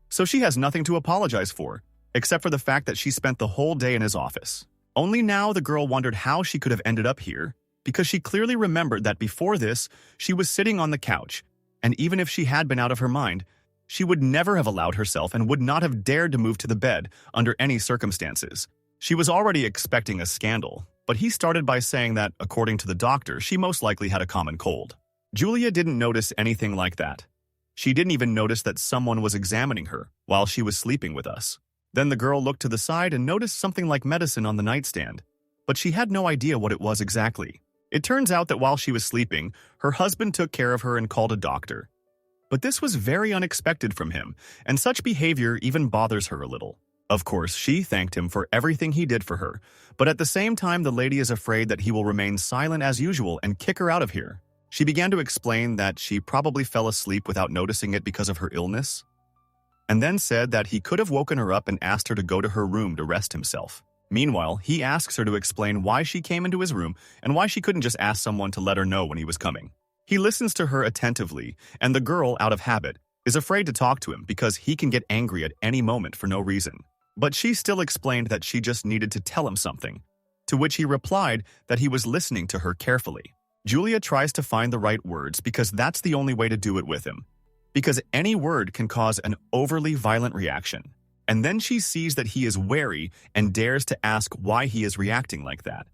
So she has nothing to apologize for, except for the fact that she spent the whole day in his office. Only now the girl wondered how she could have ended up here, because she clearly remembered that before this, she was sitting on the couch, and even if she had been out of her mind, she would never have allowed herself and would not have dared to move to the bed under any circumstances. She was already expecting a scandal, but he started by saying that, according to the doctor, she most likely had a common cold. Julia didn't notice anything like that. She didn't even notice that someone was examining her while she was sleeping with us. Then the girl looked to the side and noticed something like medicine on the nightstand, but she had no idea what it was exactly. It turns out that while she was sleeping, her husband took care of her and called a doctor. But this was very unexpected from him, and such behavior even bothers her a little. Of course, she thanked him for everything he did for her, but at the same time the lady is afraid that he will remain silent as usual and kick her out of here. She began to explain that she probably fell asleep without noticing it because of her illness, and then said that he could have woken her up and asked her to go to her room to rest himself. Meanwhile, he asks her to explain why she came into his room and why she couldn't just ask someone to let her know when he was coming. He listens to her attentively, and the girl, out of habit, is afraid to talk to him because he can get angry at any moment for no reason. But she still explained that she just needed to tell him something, to which he replied that he was listening to her carefully. Julia tries to find the right words because that's the only way to do it with him, because any word can cause an overly violent reaction. And then she sees that he is wary and dares to ask why he is reacting like that.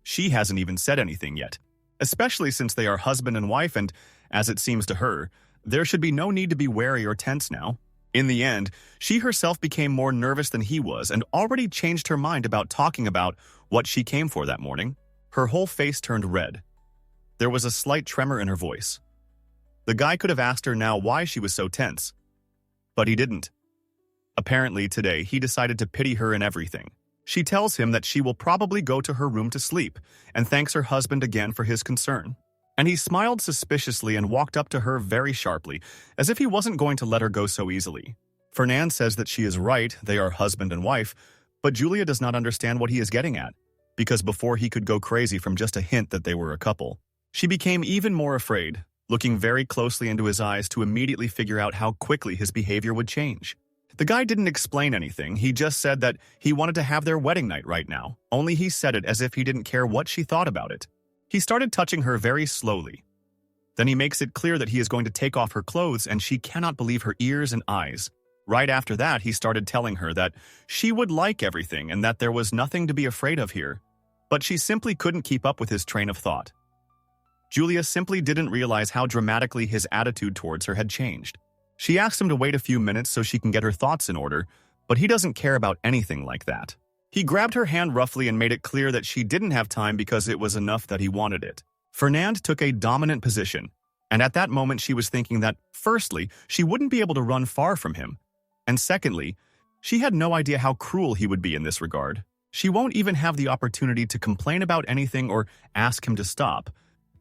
She hasn't even said anything yet, especially since they are husband and wife, and, as it seems to her, there should be no need to be wary or tense now. In the end, she herself became more nervous than he was and already changed her mind about talking about what she came for that morning. Her whole face turned red. There was a slight tremor in her voice. The guy could have asked her now why she was so tense, but he didn't. Apparently today he decided to pity her in everything. She tells him that she will probably go to her room to sleep and thanks her husband again for his concern. And he smiled suspiciously and walked up to her very sharply, as if he wasn't going to let her go so easily. Fernand says that she is right, they are husband and wife, but Julia does not understand what he is getting at, because before he could go crazy from just a hint that they were a couple, she became even more afraid, looking very closely into his eyes to immediately figure out how quickly his behavior would change. The guy didn't explain anything, he just said that he wanted to have their wedding night right now, only he said it as if he didn't care what she thought about it. He started touching her very slowly. Then he makes it clear that he is going to take off her clothes, and she cannot believe her ears and eyes. Right after that, he started telling her that she would like everything and that there was nothing to be afraid of here. But she simply couldn't keep up with his train of thought. Julia simply didn't realize how dramatically his attitude towards her had changed. She asked him to wait a few minutes so she can get her thoughts in order, but he doesn't care about anything like that. He grabbed her hand roughly and made it clear that she didn't have time because it was enough that he wanted it. Fernand took a dominant position, and at that moment she was thinking that, firstly, she wouldn't be able to run far from him, and secondly, she had no idea how cruel he would be in this regard. She won't even have the opportunity to complain about anything or ask him to stop,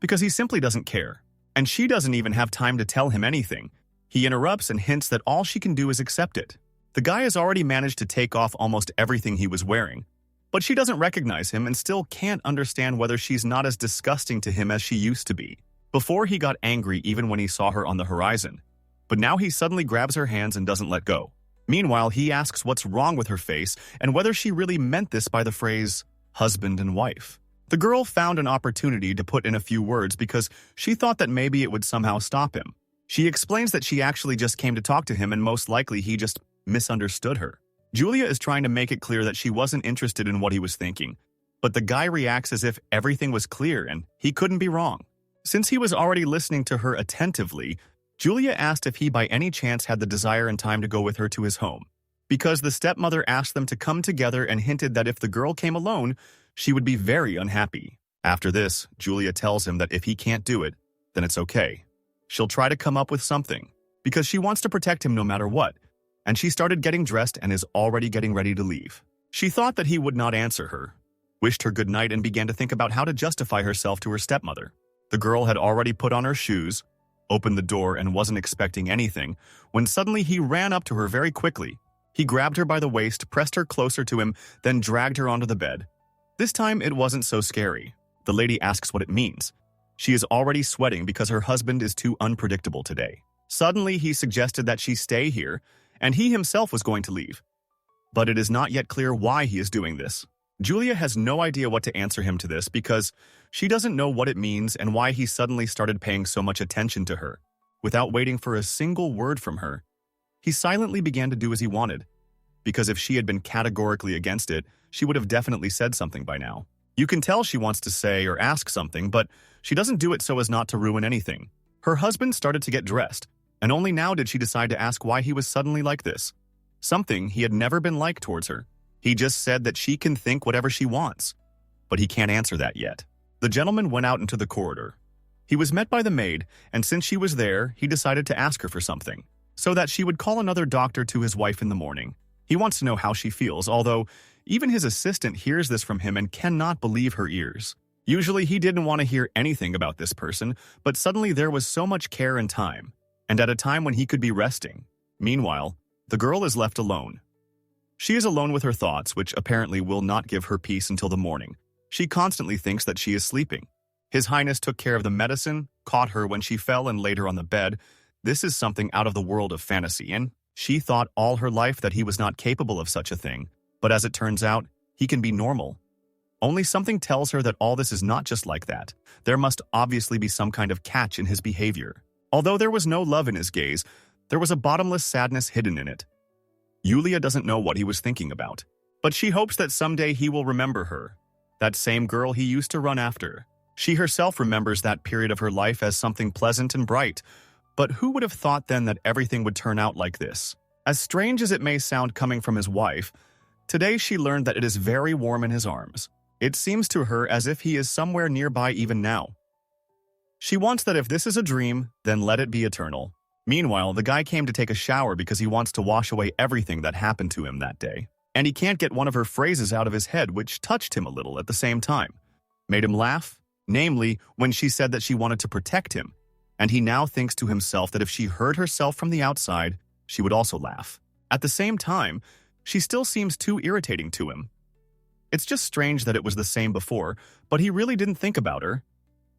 because he simply doesn't care. And she doesn't even have time to tell him anything. He interrupts and hints that all she can do is accept it. The guy has already managed to take off almost everything he was wearing, but she doesn't recognize him and still can't understand whether she's not as disgusting to him as she used to be. Before he got angry even when he saw her on the horizon, but now he suddenly grabs her hands and doesn't let go. Meanwhile, he asks what's wrong with her face and whether she really meant this by the phrase, husband and wife. The girl found an opportunity to put in a few words because she thought that maybe it would somehow stop him. She explains that she actually just came to talk to him and most likely he just misunderstood her. Julia is trying to make it clear that she wasn't interested in what he was thinking, but the guy reacts as if everything was clear and he couldn't be wrong. Since he was already listening to her attentively, Julia asked if he by any chance had the desire and time to go with her to his home, because the stepmother asked them to come together and hinted that if the girl came alone, she would be very unhappy. After this, Julia tells him that if he can't do it, then it's okay. She'll try to come up with something, because she wants to protect him no matter what, and she started getting dressed and is already getting ready to leave. She thought that he would not answer her, wished her good night, and began to think about how to justify herself to her stepmother. The girl had already put on her shoes, opened the door, and wasn't expecting anything, when suddenly he ran up to her very quickly. He grabbed her by the waist, pressed her closer to him, then dragged her onto the bed. This time it wasn't so scary. The lady asks what it means. She is already sweating because her husband is too unpredictable today. Suddenly he suggested that she stay here, and he himself was going to leave. But it is not yet clear why he is doing this. Julia has no idea what to answer him to this because she doesn't know what it means and why he suddenly started paying so much attention to her. Without waiting for a single word from her, he silently began to do as he wanted, because if she had been categorically against it, she would have definitely said something by now. You can tell she wants to say or ask something, but she doesn't do it so as not to ruin anything. Her husband started to get dressed, and only now did she decide to ask why he was suddenly like this. Something he had never been like towards her. He just said that she can think whatever she wants, but he can't answer that yet. The gentleman went out into the corridor. He was met by the maid, and since she was there, he decided to ask her for something, so that she would call another doctor to his wife in the morning. He wants to know how she feels, although even his assistant hears this from him and cannot believe her ears. Usually he didn't want to hear anything about this person, but suddenly there was so much care and time, and at a time when he could be resting. Meanwhile, the girl is left alone. She is alone with her thoughts, which apparently will not give her peace until the morning. She constantly thinks that she is sleeping. His Highness took care of the medicine, caught her when she fell and laid her on the bed. This is something out of the world of fantasy, and she thought all her life that he was not capable of such a thing. But as it turns out, he can be normal. Only something tells her that all this is not just like that. There must obviously be some kind of catch in his behavior. Although there was no love in his gaze, there was a bottomless sadness hidden in it. Julia doesn't know what he was thinking about, but she hopes that someday he will remember her, that same girl he used to run after. She herself remembers that period of her life as something pleasant and bright, but who would have thought then that everything would turn out like this? As strange as it may sound coming from his wife, today she learned that it is very warm in his arms. It seems to her as if he is somewhere nearby even now. She wants that if this is a dream, then let it be eternal. Meanwhile, the guy came to take a shower because he wants to wash away everything that happened to him that day. And he can't get one of her phrases out of his head, which touched him a little at the same time. Made him laugh, namely, when she said that she wanted to protect him. And he now thinks to himself that if she heard herself from the outside, she would also laugh. At the same time, she still seems too irritating to him. It's just strange that it was the same before, but he really didn't think about her.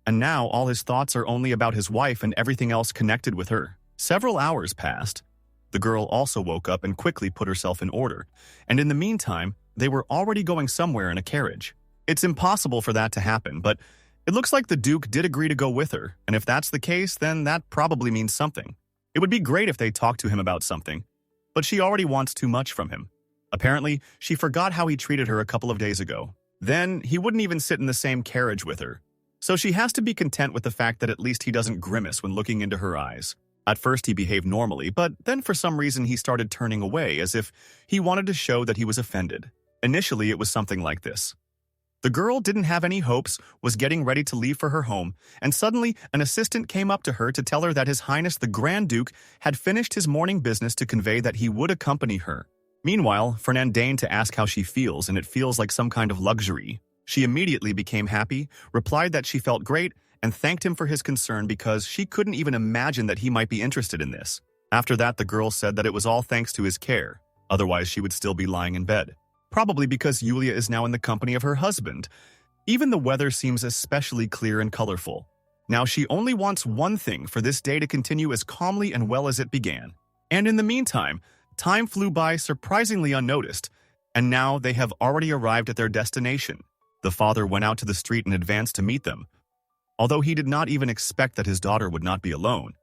And now all his thoughts are only about his wife and everything else connected with her. Several hours passed. The girl also woke up and quickly put herself in order, and in the meantime, they were already going somewhere in a carriage. It's impossible for that to happen, but it looks like the Duke did agree to go with her, and if that's the case, then that probably means something. It would be great if they talked to him about something, but she already wants too much from him. Apparently, she forgot how he treated her a couple of days ago. Then, he wouldn't even sit in the same carriage with her. So she has to be content with the fact that at least he doesn't grimace when looking into her eyes. At first he behaved normally, but then for some reason he started turning away as if he wanted to show that he was offended. Initially it was something like this. The girl didn't have any hopes, was getting ready to leave for her home, and suddenly an assistant came up to her to tell her that His Highness the Grand Duke had finished his morning business to convey that he would accompany her. Meanwhile, Fernand deigned to ask how she feels, and it feels like some kind of luxury. She immediately became happy, replied that she felt great, and thanked him for his concern because she couldn't even imagine that he might be interested in this. After that, the girl said that it was all thanks to his care, otherwise she would still be lying in bed. Probably because Julia is now in the company of her husband. Even the weather seems especially clear and colorful. Now she only wants one thing, for this day to continue as calmly and well as it began. And in the meantime, time flew by surprisingly unnoticed, and now they have already arrived at their destination. The father went out to the street in advance to meet them, although he did not even expect that his daughter would not be alone.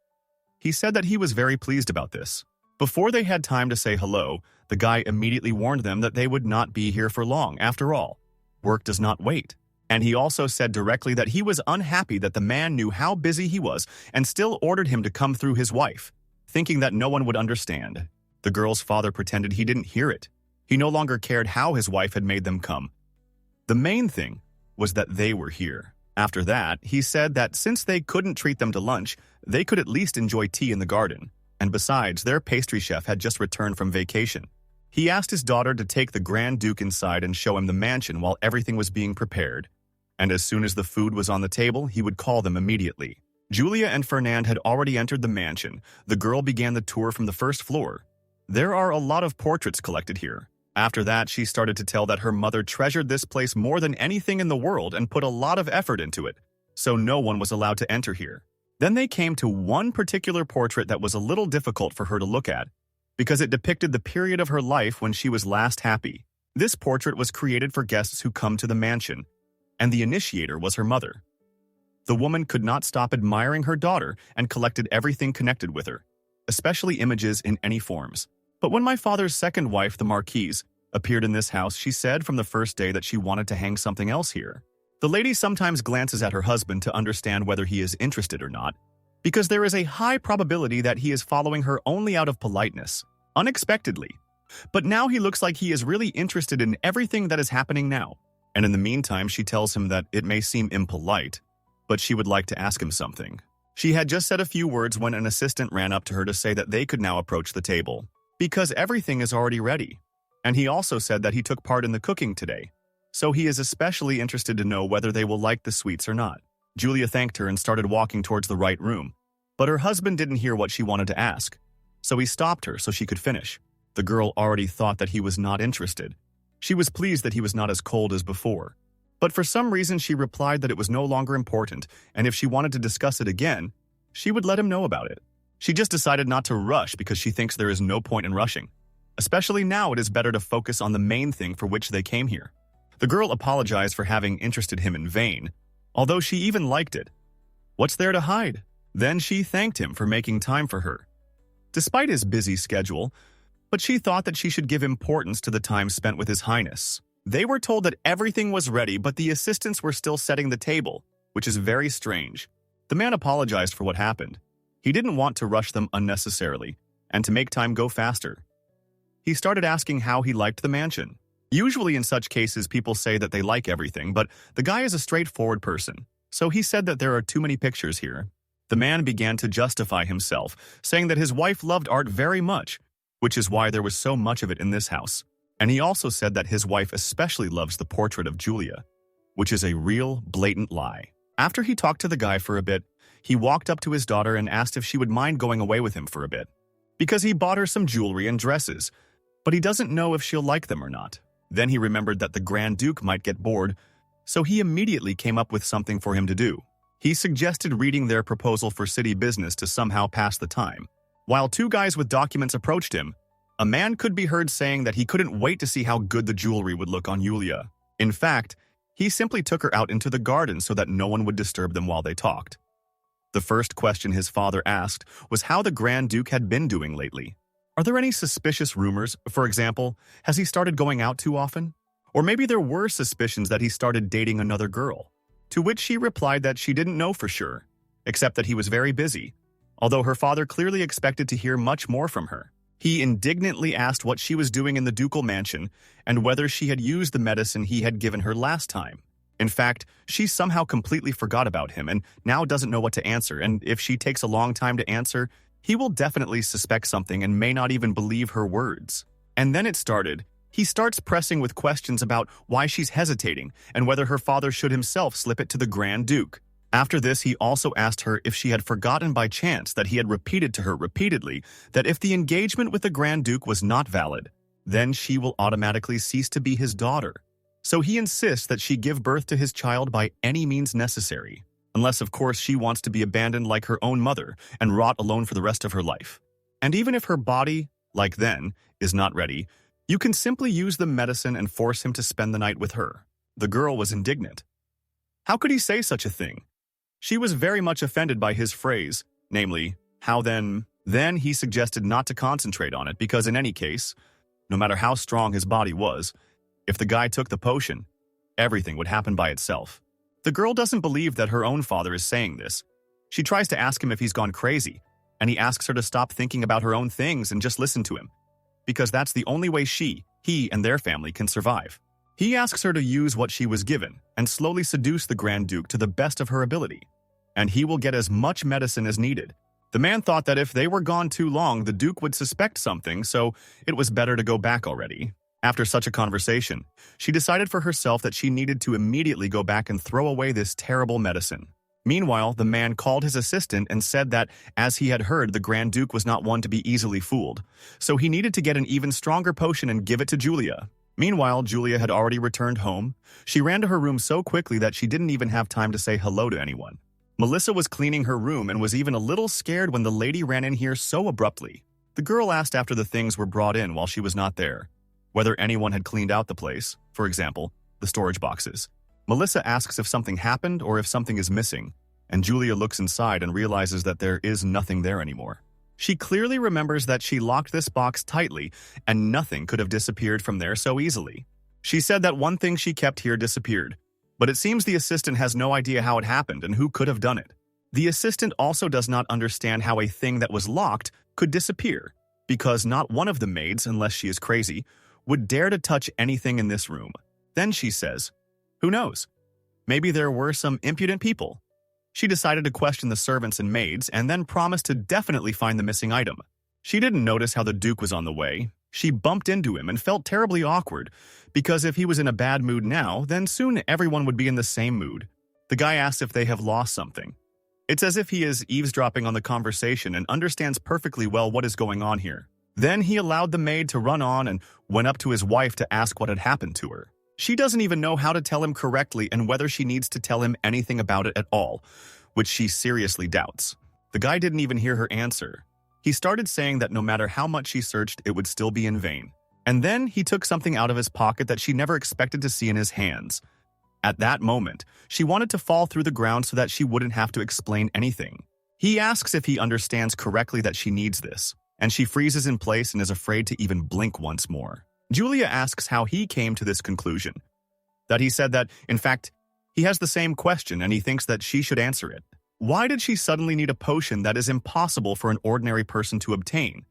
He said that he was very pleased about this. Before they had time to say hello, the guy immediately warned them that they would not be here for long. After all, work does not wait. And he also said directly that he was unhappy that the man knew how busy he was and still ordered him to come through his wife, thinking that no one would understand. The girl's father pretended he didn't hear it. He no longer cared how his wife had made them come. The main thing was that they were here. After that, he said that since they couldn't treat them to lunch, they could at least enjoy tea in the garden. And besides, their pastry chef had just returned from vacation. He asked his daughter to take the Grand Duke inside and show him the mansion while everything was being prepared. And as soon as the food was on the table, he would call them immediately. Julia and Fernand had already entered the mansion. The girl began the tour from the first floor. There are a lot of portraits collected here. After that, she started to tell that her mother treasured this place more than anything in the world and put a lot of effort into it, so no one was allowed to enter here. Then they came to one particular portrait that was a little difficult for her to look at, because it depicted the period of her life when she was last happy. This portrait was created for guests who come to the mansion, and the initiator was her mother. The woman could not stop admiring her daughter and collected everything connected with her, especially images in any forms. But when my father's second wife, the Marquise, appeared in this house, she said from the first day that she wanted to hang something else here. The lady sometimes glances at her husband to understand whether he is interested or not, because there is a high probability that he is following her only out of politeness, unexpectedly. But now he looks like he is really interested in everything that is happening now. And in the meantime, she tells him that it may seem impolite, but she would like to ask him something. She had just said a few words when an assistant ran up to her to say that they could now approach the table, because everything is already ready. And he also said that he took part in the cooking today, so he is especially interested to know whether they will like the sweets or not. Julia thanked her and started walking towards the right room, but her husband didn't hear what she wanted to ask, so he stopped her so she could finish. The girl already thought that he was not interested. She was pleased that he was not as cold as before, but for some reason she replied that it was no longer important, and if she wanted to discuss it again, she would let him know about it. She just decided not to rush because she thinks there is no point in rushing. Especially now, it is better to focus on the main thing for which they came here. The girl apologized for having interested him in vain, although she even liked it. What's there to hide? Then she thanked him for making time for her, despite his busy schedule, but she thought that she should give importance to the time spent with His Highness. They were told that everything was ready, but the assistants were still setting the table, which is very strange. The man apologized for what happened. He didn't want to rush them unnecessarily, and to make time go faster. He started asking how he liked the mansion. Usually in such cases, people say that they like everything, but the guy is a straightforward person, so he said that there are too many pictures here. The man began to justify himself, saying that his wife loved art very much, which is why there was so much of it in this house. And he also said that his wife especially loves the portrait of Julia, which is a real, blatant lie. After he talked to the guy for a bit, he walked up to his daughter and asked if she would mind going away with him for a bit, because he bought her some jewelry and dresses, but he doesn't know if she'll like them or not. Then he remembered that the Grand Duke might get bored, so he immediately came up with something for him to do. He suggested reading their proposal for city business to somehow pass the time. While two guys with documents approached him, a man could be heard saying that he couldn't wait to see how good the jewelry would look on Julia. In fact, he simply took her out into the garden so that no one would disturb them while they talked. The first question his father asked was how the Grand Duke had been doing lately. Are there any suspicious rumors? For example, has he started going out too often? Or maybe there were suspicions that he started dating another girl. To which she replied that she didn't know for sure, except that he was very busy, although her father clearly expected to hear much more from her. He indignantly asked what she was doing in the ducal mansion and whether she had used the medicine he had given her last time. In fact, she somehow completely forgot about him and now doesn't know what to answer, and if she takes a long time to answer, he will definitely suspect something and may not even believe her words. And then it started. He starts pressing with questions about why she's hesitating and whether her father should himself slip it to the Grand Duke. After this, he also asked her if she had forgotten by chance that he had repeated to her repeatedly that if the engagement with the Grand Duke was not valid, then she will automatically cease to be his daughter. So he insists that she give birth to his child by any means necessary, unless of course she wants to be abandoned like her own mother and rot alone for the rest of her life. And even if her body, like then, is not ready, you can simply use the medicine and force him to spend the night with her. The girl was indignant. How could he say such a thing? She was very much offended by his phrase, namely, how then? Then he suggested not to concentrate on it because in any case, no matter how strong his body was, if the guy took the potion, everything would happen by itself. The girl doesn't believe that her own father is saying this. She tries to ask him if he's gone crazy, and he asks her to stop thinking about her own things and just listen to him. because that's the only way he, and their family can survive. He asks her to use what she was given and slowly seduce the Grand Duke to the best of her ability, and he will get as much medicine as needed. The man thought that if they were gone too long, the Duke would suspect something, so it was better to go back already. After such a conversation, she decided for herself that she needed to immediately go back and throw away this terrible medicine. Meanwhile, the man called his assistant and said that, as he had heard, the Grand Duke was not one to be easily fooled, so he needed to get an even stronger potion and give it to Julia. Meanwhile, Julia had already returned home. She ran to her room so quickly that she didn't even have time to say hello to anyone. Melissa was cleaning her room and was even a little scared when the lady ran in here so abruptly. The girl asked after the things were brought in while she was not there, whether anyone had cleaned out the place, for example, the storage boxes. Melissa asks if something happened or if something is missing, and Julia looks inside and realizes that there is nothing there anymore. She clearly remembers that she locked this box tightly and nothing could have disappeared from there so easily. She said that one thing she kept here disappeared, but it seems the assistant has no idea how it happened and who could have done it. The assistant also does not understand how a thing that was locked could disappear, because not one of the maids, unless she is crazy, would dare to touch anything in this room. Then she says, "Who knows? Maybe there were some impudent people." She decided to question the servants and maids and then promised to definitely find the missing item. She didn't notice how the Duke was on the way. She bumped into him and felt terribly awkward, because if he was in a bad mood now, then soon everyone would be in the same mood. The guy asks if they have lost something. It's as if he is eavesdropping on the conversation and understands perfectly well what is going on here. Then he allowed the maid to run on and went up to his wife to ask what had happened to her. She doesn't even know how to tell him correctly and whether she needs to tell him anything about it at all, which she seriously doubts. The guy didn't even hear her answer. He started saying that no matter how much she searched, it would still be in vain. And then he took something out of his pocket that she never expected to see in his hands. At that moment, she wanted to fall through the ground so that she wouldn't have to explain anything. He asks if he understands correctly that she needs this, and she freezes in place and is afraid to even blink once more. Julia asks how he came to this conclusion. That he said that, in fact, he has the same question and he thinks that she should answer it. Why did she suddenly need a potion that is impossible for an ordinary person to obtain,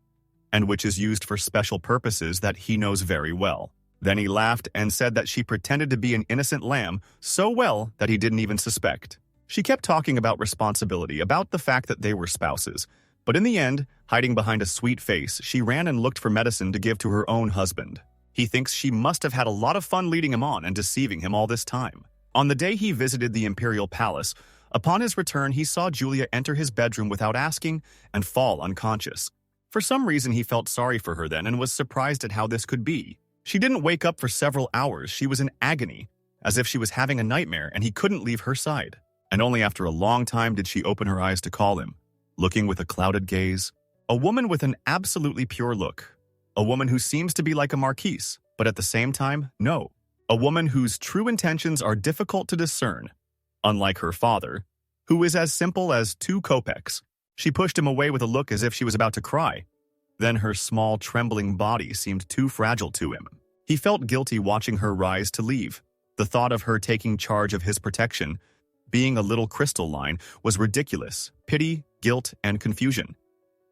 and which is used for special purposes that he knows very well? Then he laughed and said that she pretended to be an innocent lamb so well that he didn't even suspect. She kept talking about responsibility, about the fact that they were spouses. But in the end, hiding behind a sweet face, she ran and looked for medicine to give to her own husband. He thinks she must have had a lot of fun leading him on and deceiving him all this time. On the day he visited the Imperial Palace, upon his return he saw Julia enter his bedroom without asking and fall unconscious. For some reason he felt sorry for her then and was surprised at how this could be. She didn't wake up for several hours. She was in agony, as if she was having a nightmare and he couldn't leave her side. And only after a long time did she open her eyes to call him, looking with a clouded gaze. A woman with an absolutely pure look. A woman who seems to be like a marquise, but at the same time, no. A woman whose true intentions are difficult to discern. Unlike her father, who is as simple as 2 kopecks. She pushed him away with a look as if she was about to cry. Then her small, trembling body seemed too fragile to him. He felt guilty watching her rise to leave. The thought of her taking charge of his protection, being a little crystalline, was ridiculous. Pity, guilt, and confusion.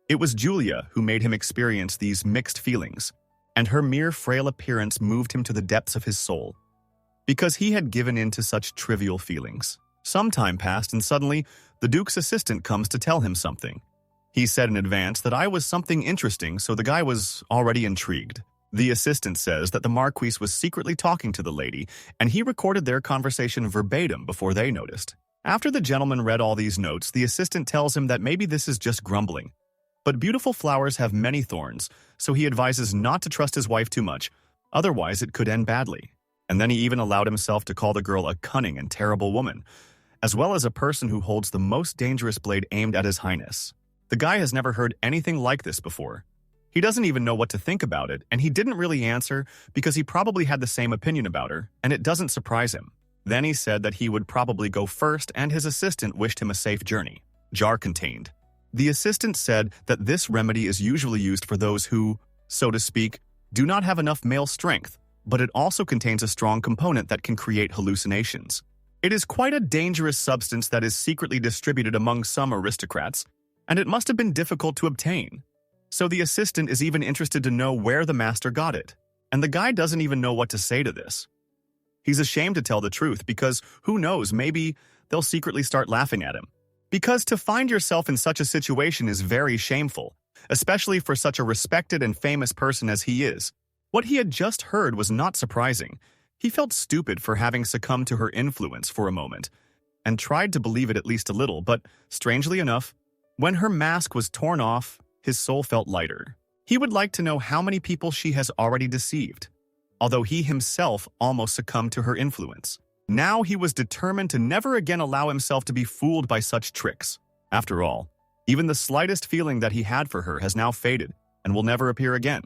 It was Julia who made him experience these mixed feelings, and her mere frail appearance moved him to the depths of his soul. Because he had given in to such trivial feelings. Some time passed and suddenly, the Duke's assistant comes to tell him something. He said in advance that I was something interesting, so the guy was already intrigued. The assistant says that the Marquis was secretly talking to the lady, and he recorded their conversation verbatim before they noticed. After the gentleman read all these notes, the assistant tells him that maybe this is just grumbling. But beautiful flowers have many thorns, so he advises not to trust his wife too much, otherwise it could end badly. And then he even allowed himself to call the girl a cunning and terrible woman, as well as a person who holds the most dangerous blade aimed at His Highness. The guy has never heard anything like this before. He doesn't even know what to think about it, and he didn't really answer because he probably had the same opinion about her, and it doesn't surprise him. Then he said that he would probably go first, and his assistant wished him a safe journey. Jar contained. The assistant said that this remedy is usually used for those who, so to speak, do not have enough male strength, but it also contains a strong component that can create hallucinations. It is quite a dangerous substance that is secretly distributed among some aristocrats, and it must have been difficult to obtain. So the assistant is even interested to know where the master got it. And the guy doesn't even know what to say to this. He's ashamed to tell the truth because, who knows, maybe they'll secretly start laughing at him. Because to find yourself in such a situation is very shameful, especially for such a respected and famous person as he is. What he had just heard was not surprising. He felt stupid for having succumbed to her influence for a moment, and tried to believe it at least a little, but strangely enough, when her mask was torn off, his soul felt lighter. He would like to know how many people she has already deceived, although he himself almost succumbed to her influence. Now he was determined to never again allow himself to be fooled by such tricks. After all, even the slightest feeling that he had for her has now faded and will never appear again.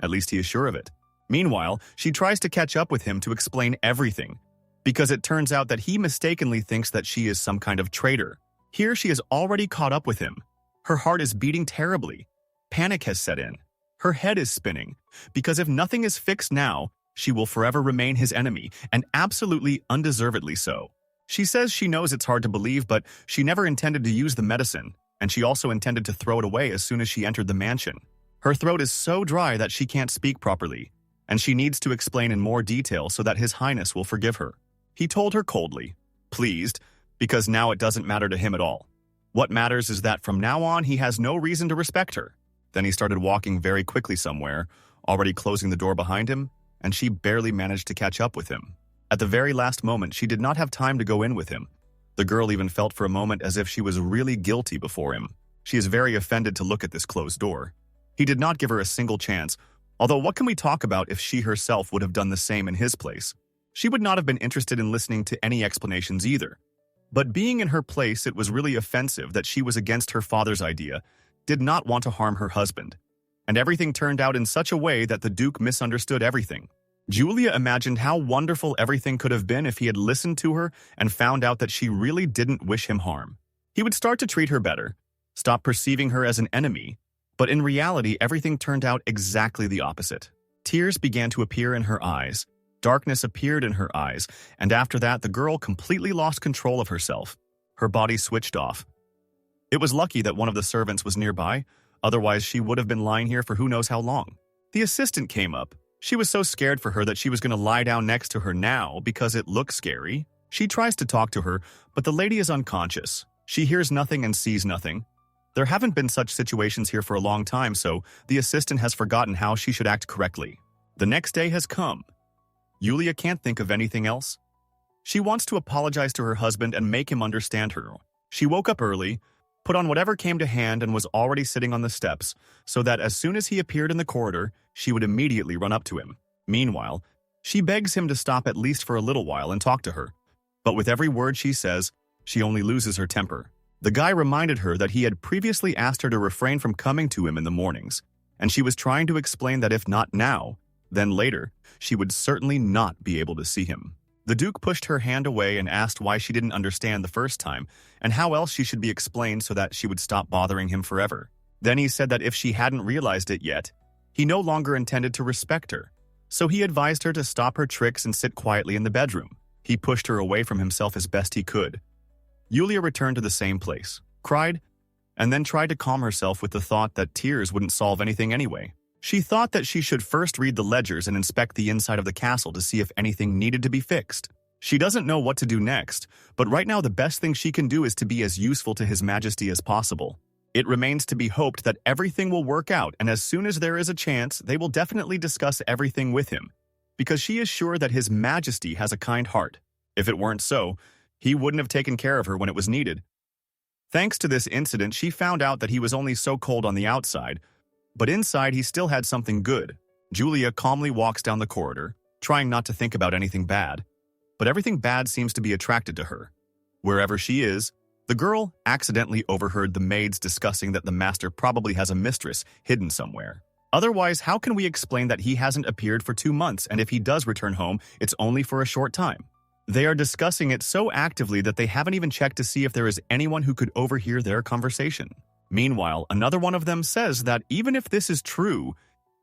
At least he is sure of it. Meanwhile, she tries to catch up with him to explain everything, because it turns out that he mistakenly thinks that she is some kind of traitor. Here she has already caught up with him. Her heart is beating terribly. Panic has set in. Her head is spinning, because if nothing is fixed now, she will forever remain his enemy, and absolutely undeservedly so. She says she knows it's hard to believe, but she never intended to use the medicine, and she also intended to throw it away as soon as she entered the mansion. Her throat is so dry that she can't speak properly, and she needs to explain in more detail so that His Highness will forgive her. He told her coldly, pleased, because now it doesn't matter to him at all. What matters is that from now on he has no reason to respect her. Then he started walking very quickly somewhere, already closing the door behind him, and she barely managed to catch up with him. At the very last moment, she did not have time to go in with him. The girl even felt for a moment as if she was really guilty before him. She is very offended to look at this closed door. He did not give her a single chance, although what can we talk about if she herself would have done the same in his place? She would not have been interested in listening to any explanations either. But being in her place, it was really offensive that she was against her father's idea, did not want to harm her husband. And everything turned out in such a way that the Duke misunderstood everything. Julia imagined how wonderful everything could have been if he had listened to her and found out that she really didn't wish him harm. He would start to treat her better, stop perceiving her as an enemy, but in reality, everything turned out exactly the opposite. Tears began to appear in her eyes. Darkness appeared in her eyes, and after that, the girl completely lost control of herself. Her body switched off. It was lucky that one of the servants was nearby, otherwise she would have been lying here for who knows how long. The assistant came up. She was so scared for her that she was going to lie down next to her now because it looked scary. She tries to talk to her, but the lady is unconscious. She hears nothing and sees nothing. There haven't been such situations here for a long time, so the assistant has forgotten how she should act correctly. The next day has come. Julia can't think of anything else. She wants to apologize to her husband and make him understand her. She woke up early, put on whatever came to hand, and was already sitting on the steps, so that as soon as he appeared in the corridor, she would immediately run up to him. Meanwhile, she begs him to stop at least for a little while and talk to her. But with every word she says, she only loses her temper. The guy reminded her that he had previously asked her to refrain from coming to him in the mornings, and she was trying to explain that if not now, then later, she would certainly not be able to see him. The Duke pushed her hand away and asked why she didn't understand the first time, and how else she should be explained so that she would stop bothering him forever. Then he said that if she hadn't realized it yet, he no longer intended to respect her, so he advised her to stop her tricks and sit quietly in the bedroom. He pushed her away from himself as best he could. Julia returned to the same place, cried, and then tried to calm herself with the thought that tears wouldn't solve anything anyway. She thought that she should first read the ledgers and inspect the inside of the castle to see if anything needed to be fixed. She doesn't know what to do next, but right now the best thing she can do is to be as useful to His Majesty as possible. It remains to be hoped that everything will work out, and as soon as there is a chance, they will definitely discuss everything with him, because she is sure that His Majesty has a kind heart. If it weren't so, he wouldn't have taken care of her when it was needed. Thanks to this incident, she found out that he was only so cold on the outside, but inside he still had something good. Julia calmly walks down the corridor, trying not to think about anything bad, but everything bad seems to be attracted to her. Wherever she is, the girl accidentally overheard the maids discussing that the master probably has a mistress hidden somewhere. Otherwise, how can we explain that he hasn't appeared for 2 months, and if he does return home, it's only for a short time? They are discussing it so actively that they haven't even checked to see if there is anyone who could overhear their conversation. Meanwhile, another one of them says that even if this is true,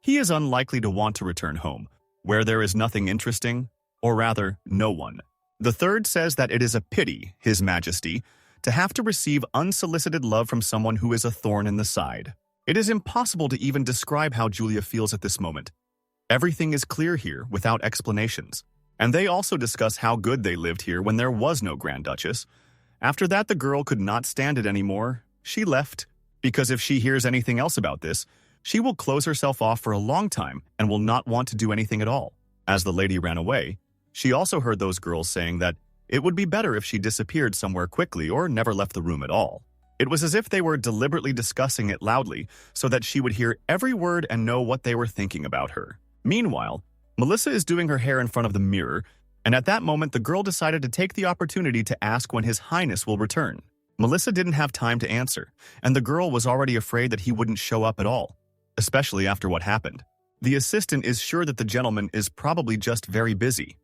he is unlikely to want to return home, where there is nothing interesting, or rather, no one. The third says that it is a pity, His Majesty, to have to receive unsolicited love from someone who is a thorn in the side. It is impossible to even describe how Julia feels at this moment. Everything is clear here without explanations. And they also discuss how good they lived here when there was no Grand Duchess. After that, the girl could not stand it anymore. She left, because if she hears anything else about this, she will close herself off for a long time and will not want to do anything at all. As the lady ran away, she also heard those girls saying that it would be better if she disappeared somewhere quickly or never left the room at all. It was as if they were deliberately discussing it loudly so that she would hear every word and know what they were thinking about her. Meanwhile, Melissa is doing her hair in front of the mirror, and at that moment the girl decided to take the opportunity to ask when His Highness will return. Melissa didn't have time to answer, and the girl was already afraid that he wouldn't show up at all, especially after what happened. The assistant is sure that the gentleman is probably just very busy.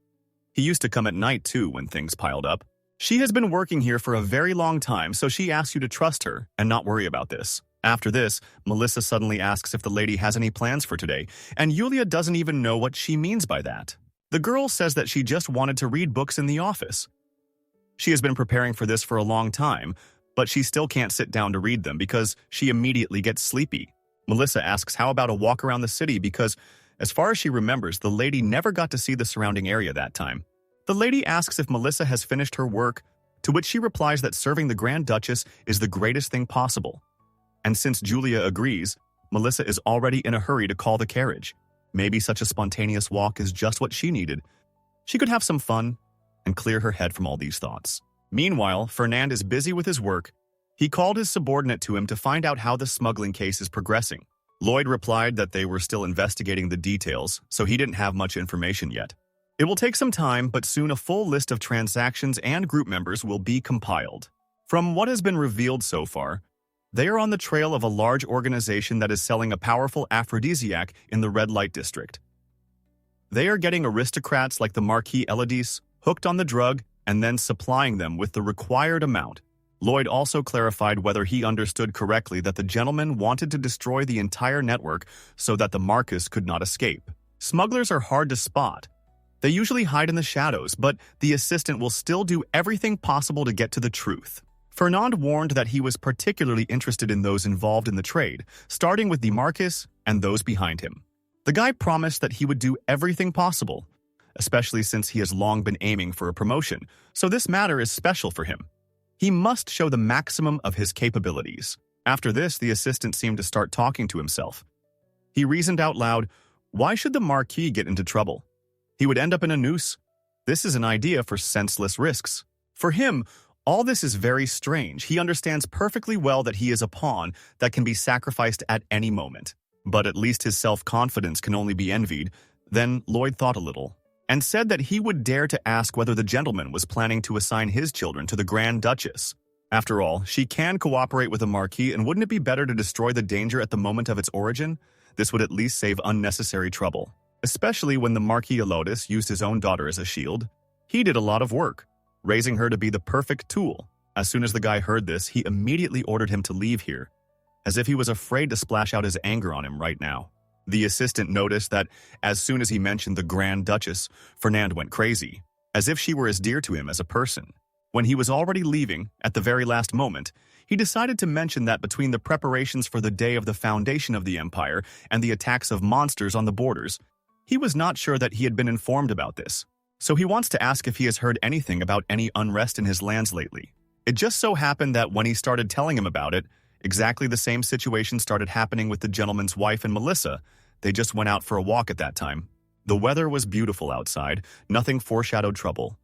He used to come at night too when things piled up. She has been working here for a very long time, so she asks you to trust her and not worry about this. After this, Melissa suddenly asks if the lady has any plans for today, and Yulia doesn't even know what she means by that. The girl says that she just wanted to read books in the office. She has been preparing for this for a long time, but she still can't sit down to read them because she immediately gets sleepy. Melissa asks how about a walk around the city because, as far as she remembers, the lady never got to see the surrounding area that time. The lady asks if Melissa has finished her work, to which she replies that serving the Grand Duchess is the greatest thing possible. And since Julia agrees, Melissa is already in a hurry to call the carriage. Maybe such a spontaneous walk is just what she needed. She could have some fun and clear her head from all these thoughts. Meanwhile, Fernand is busy with his work. He called his subordinate to him to find out how the smuggling case is progressing. Lloyd replied that they were still investigating the details, so he didn't have much information yet. It will take some time, but soon a full list of transactions and group members will be compiled. From what has been revealed so far, they are on the trail of a large organization that is selling a powerful aphrodisiac in the red light district. They are getting aristocrats like the Marquis Elodis hooked on the drug and then supplying them with the required amount. Lloyd also clarified whether he understood correctly that the gentleman wanted to destroy the entire network so that the Marcus could not escape. Smugglers are hard to spot. They usually hide in the shadows, but the assistant will still do everything possible to get to the truth. Fernand warned that he was particularly interested in those involved in the trade, starting with the Marcus and those behind him. The guy promised that he would do everything possible, especially since he has long been aiming for a promotion, so this matter is special for him. He must show the maximum of his capabilities. After this, the assistant seemed to start talking to himself. He reasoned out loud, why should the Marquis get into trouble? He would end up in a noose. This is an idea for senseless risks. For him, all this is very strange. He understands perfectly well that he is a pawn that can be sacrificed at any moment. But at least his self-confidence can only be envied. Then Lloyd thought a little, and said that he would dare to ask whether the gentleman was planning to assign his children to the Grand Duchess. After all, she can cooperate with the Marquis, and wouldn't it be better to destroy the danger at the moment of its origin? This would at least save unnecessary trouble. Especially when the Marquis Elodis used his own daughter as a shield. He did a lot of work, raising her to be the perfect tool. As soon as the guy heard this, he immediately ordered him to leave here, as if he was afraid to splash out his anger on him right now. The assistant noticed that as soon as he mentioned the Grand Duchess, Fernand went crazy, as if she were as dear to him as a person. When he was already leaving, at the very last moment, he decided to mention that between the preparations for the day of the foundation of the Empire and the attacks of monsters on the borders, he was not sure that he had been informed about this. So he wants to ask if he has heard anything about any unrest in his lands lately. It just so happened that when he started telling him about it, exactly the same situation started happening with the gentleman's wife and Melissa. They just went out for a walk at that time. The weather was beautiful outside, nothing foreshadowed trouble.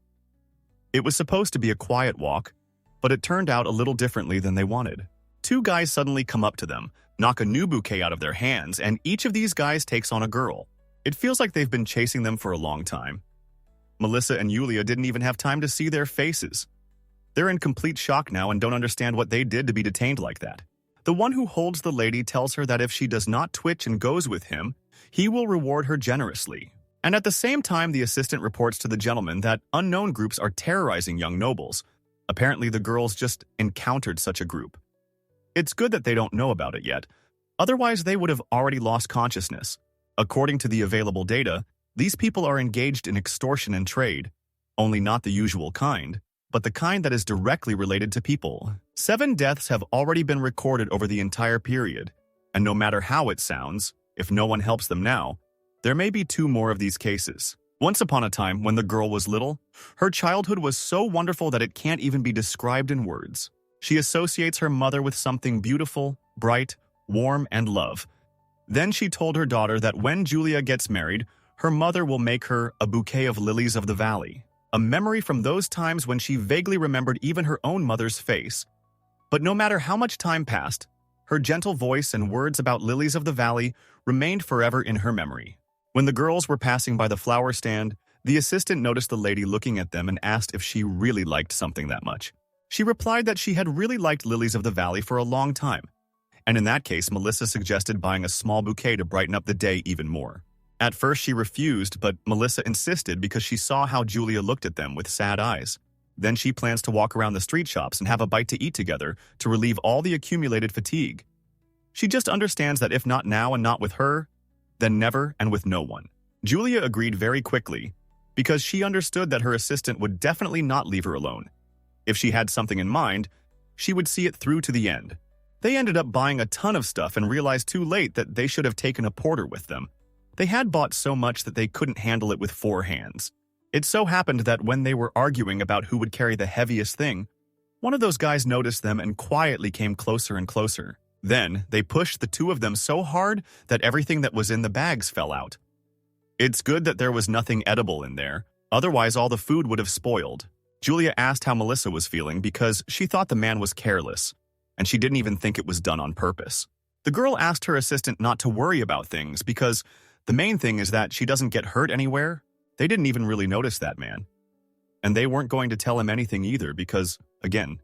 It was supposed to be a quiet walk, but it turned out a little differently than they wanted. Two guys suddenly come up to them, knock a new bouquet out of their hands, and each of these guys takes on a girl. It feels like they've been chasing them for a long time. Melissa and Yulia didn't even have time to see their faces. They're in complete shock now and don't understand what they did to be detained like that. The one who holds the lady tells her that if she does not twitch and goes with him, he will reward her generously. And at the same time, the assistant reports to the gentleman that unknown groups are terrorizing young nobles. Apparently, the girls just encountered such a group. It's good that they don't know about it yet. Otherwise, they would have already lost consciousness. According to the available data, these people are engaged in extortion and trade, only not the usual kind, but the kind that is directly related to people. 7 deaths have already been recorded over the entire period, And no matter how it sounds, if no one helps them now, there may be 2 more of these cases. Once upon a time, when the girl was little, her childhood was so wonderful that it can't even be described in words. She associates her mother with something beautiful, bright, warm, and love. Then she told her daughter that when Julia gets married, her mother will make her a bouquet of lilies of the valley, a memory from those times when she vaguely remembered even her own mother's face. But no matter how much time passed, her gentle voice and words about lilies of the valley remained forever in her memory. When the girls were passing by the flower stand, the assistant noticed the lady looking at them and asked if she really liked something that much. She replied that she had really liked lilies of the valley for a long time, and in that case, Melissa suggested buying a small bouquet to brighten up the day even more. At first, she refused, but Melissa insisted because she saw how Julia looked at them with sad eyes. Then she plans to walk around the street shops and have a bite to eat together to relieve all the accumulated fatigue. She just understands that if not now and not with her, then never and with no one. Julia agreed very quickly because she understood that her assistant would definitely not leave her alone. If she had something in mind, she would see it through to the end. They ended up buying a ton of stuff and realized too late that they should have taken a porter with them. They had bought so much that they couldn't handle it with 4 hands. It so happened that when they were arguing about who would carry the heaviest thing, one of those guys noticed them and quietly came closer and closer. Then, they pushed the 2 of them so hard that everything that was in the bags fell out. It's good that there was nothing edible in there, otherwise all the food would have spoiled. Julia asked how Melissa was feeling because she thought the man was careless, and she didn't even think it was done on purpose. The girl asked her assistant not to worry about things because the main thing is that she doesn't get hurt anywhere. They didn't even really notice that man. And they weren't going to tell him anything either because, again,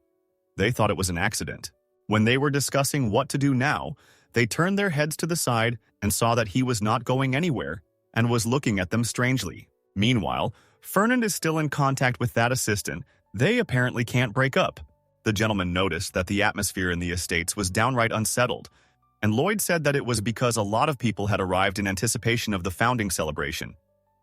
they thought it was an accident. When they were discussing what to do now, they turned their heads to the side and saw that he was not going anywhere and was looking at them strangely. Meanwhile, Fernand is still in contact with that assistant. They apparently can't break up. The gentleman noticed that the atmosphere in the estates was downright unsettled, and Lloyd said that it was because a lot of people had arrived in anticipation of the founding celebration,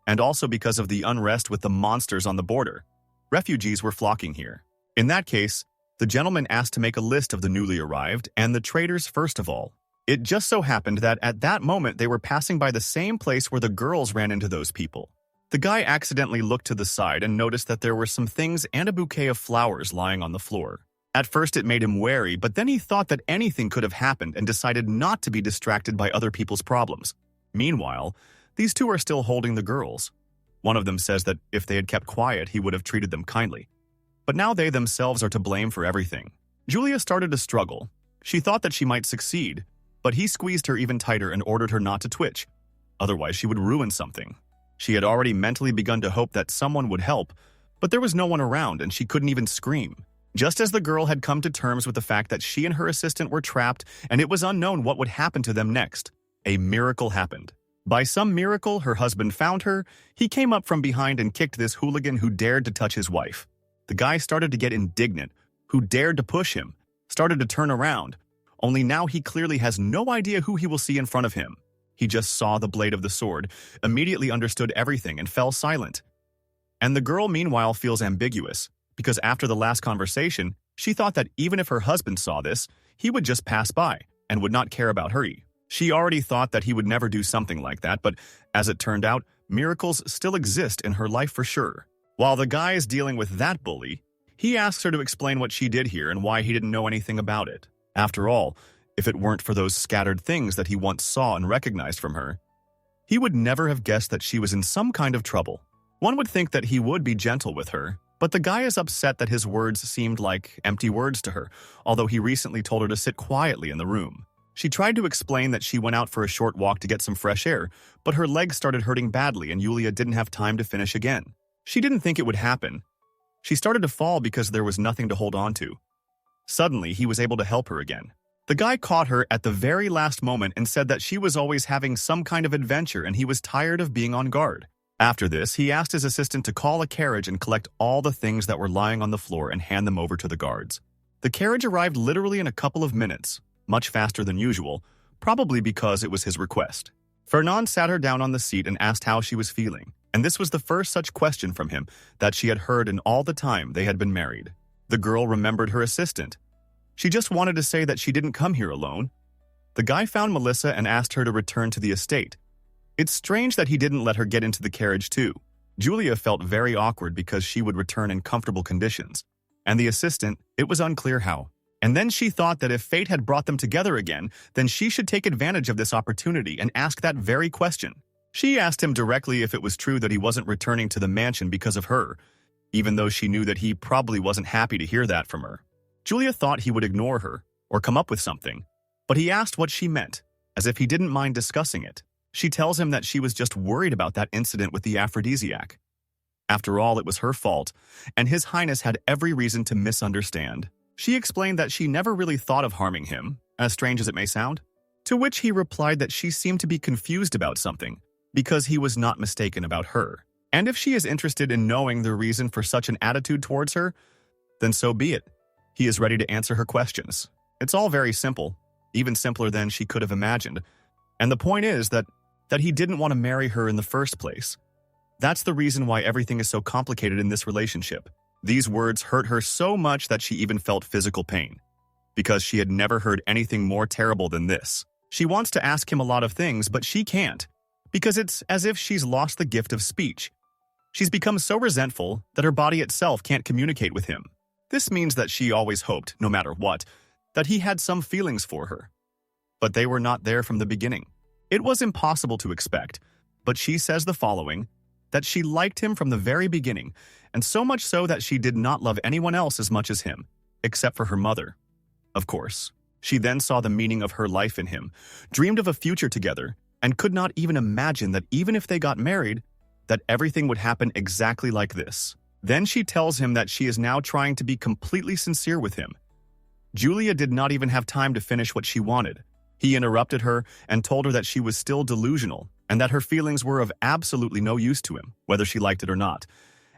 and also because of the unrest with the monsters on the border. Refugees were flocking here. In that case, the gentleman asked to make a list of the newly arrived and the traders first of all. It just so happened that at that moment they were passing by the same place where the girls ran into those people. The guy accidentally looked to the side and noticed that there were some things and a bouquet of flowers lying on the floor. At first it made him wary, but then he thought that anything could have happened and decided not to be distracted by other people's problems. Meanwhile, these 2 are still holding the girls. One of them says that if they had kept quiet, he would have treated them kindly. But now they themselves are to blame for everything. Julia started to struggle. She thought that she might succeed, but he squeezed her even tighter and ordered her not to twitch. Otherwise, she would ruin something. She had already mentally begun to hope that someone would help, but there was no one around and she couldn't even scream. Just as the girl had come to terms with the fact that she and her assistant were trapped and it was unknown what would happen to them next, a miracle happened. By some miracle, her husband found her. He came up from behind and kicked this hooligan who dared to touch his wife. The guy started to get indignant, who dared to push him, started to turn around, only now he clearly has no idea who he will see in front of him. He just saw the blade of the sword, immediately understood everything, and fell silent. And the girl, meanwhile, feels ambiguous, because after the last conversation, she thought that even if her husband saw this, he would just pass by and would not care about her. She already thought that he would never do something like that, but as it turned out, miracles still exist in her life for sure. While the guy is dealing with that bully, he asks her to explain what she did here and why he didn't know anything about it. After all, if it weren't for those scattered things that he once saw and recognized from her, he would never have guessed that she was in some kind of trouble. One would think that he would be gentle with her, but the guy is upset that his words seemed like empty words to her, although he recently told her to sit quietly in the room. She tried to explain that she went out for a short walk to get some fresh air, but her legs started hurting badly and Julia didn't have time to finish again. She didn't think it would happen. She started to fall because there was nothing to hold on to. Suddenly, he was able to help her again. The guy caught her at the very last moment and said that she was always having some kind of adventure and he was tired of being on guard. After this, he asked his assistant to call a carriage and collect all the things that were lying on the floor and hand them over to the guards. The carriage arrived literally in a couple of minutes, much faster than usual, probably because it was his request. Fernand sat her down on the seat and asked how she was feeling, and this was the first such question from him that she had heard in all the time they had been married. The girl remembered her assistant. She just wanted to say that she didn't come here alone. The guy found Melissa and asked her to return to the estate. It's strange that he didn't let her get into the carriage too. Julia felt very awkward because she would return in comfortable conditions. And the assistant, it was unclear how. And then she thought that if fate had brought them together again, then she should take advantage of this opportunity and ask that very question. She asked him directly if it was true that he wasn't returning to the mansion because of her, even though she knew that he probably wasn't happy to hear that from her. Julia thought he would ignore her or come up with something, but he asked what she meant, as if he didn't mind discussing it. She tells him that she was just worried about that incident with the aphrodisiac. After all, it was her fault, and His Highness had every reason to misunderstand. She explained that she never really thought of harming him, as strange as it may sound, to which he replied that she seemed to be confused about something, because he was not mistaken about her. And if she is interested in knowing the reason for such an attitude towards her, then so be it. He is ready to answer her questions. It's all very simple, even simpler than she could have imagined. And the point is that he didn't want to marry her in the first place. That's the reason why everything is so complicated in this relationship. These words hurt her so much that she even felt physical pain, because she had never heard anything more terrible than this. She wants to ask him a lot of things, but she can't, because it's as if she's lost the gift of speech. She's become so resentful that her body itself can't communicate with him. This means that she always hoped, no matter what, that he had some feelings for her. But they were not there from the beginning. It was impossible to expect, but she says the following, that she liked him from the very beginning, and so much so that she did not love anyone else as much as him, except for her mother. Of course, she then saw the meaning of her life in him, dreamed of a future together, and could not even imagine that even if they got married, that everything would happen exactly like this. Then she tells him that she is now trying to be completely sincere with him. Julia did not even have time to finish what she wanted. He interrupted her and told her that she was still delusional and that her feelings were of absolutely no use to him, whether she liked it or not.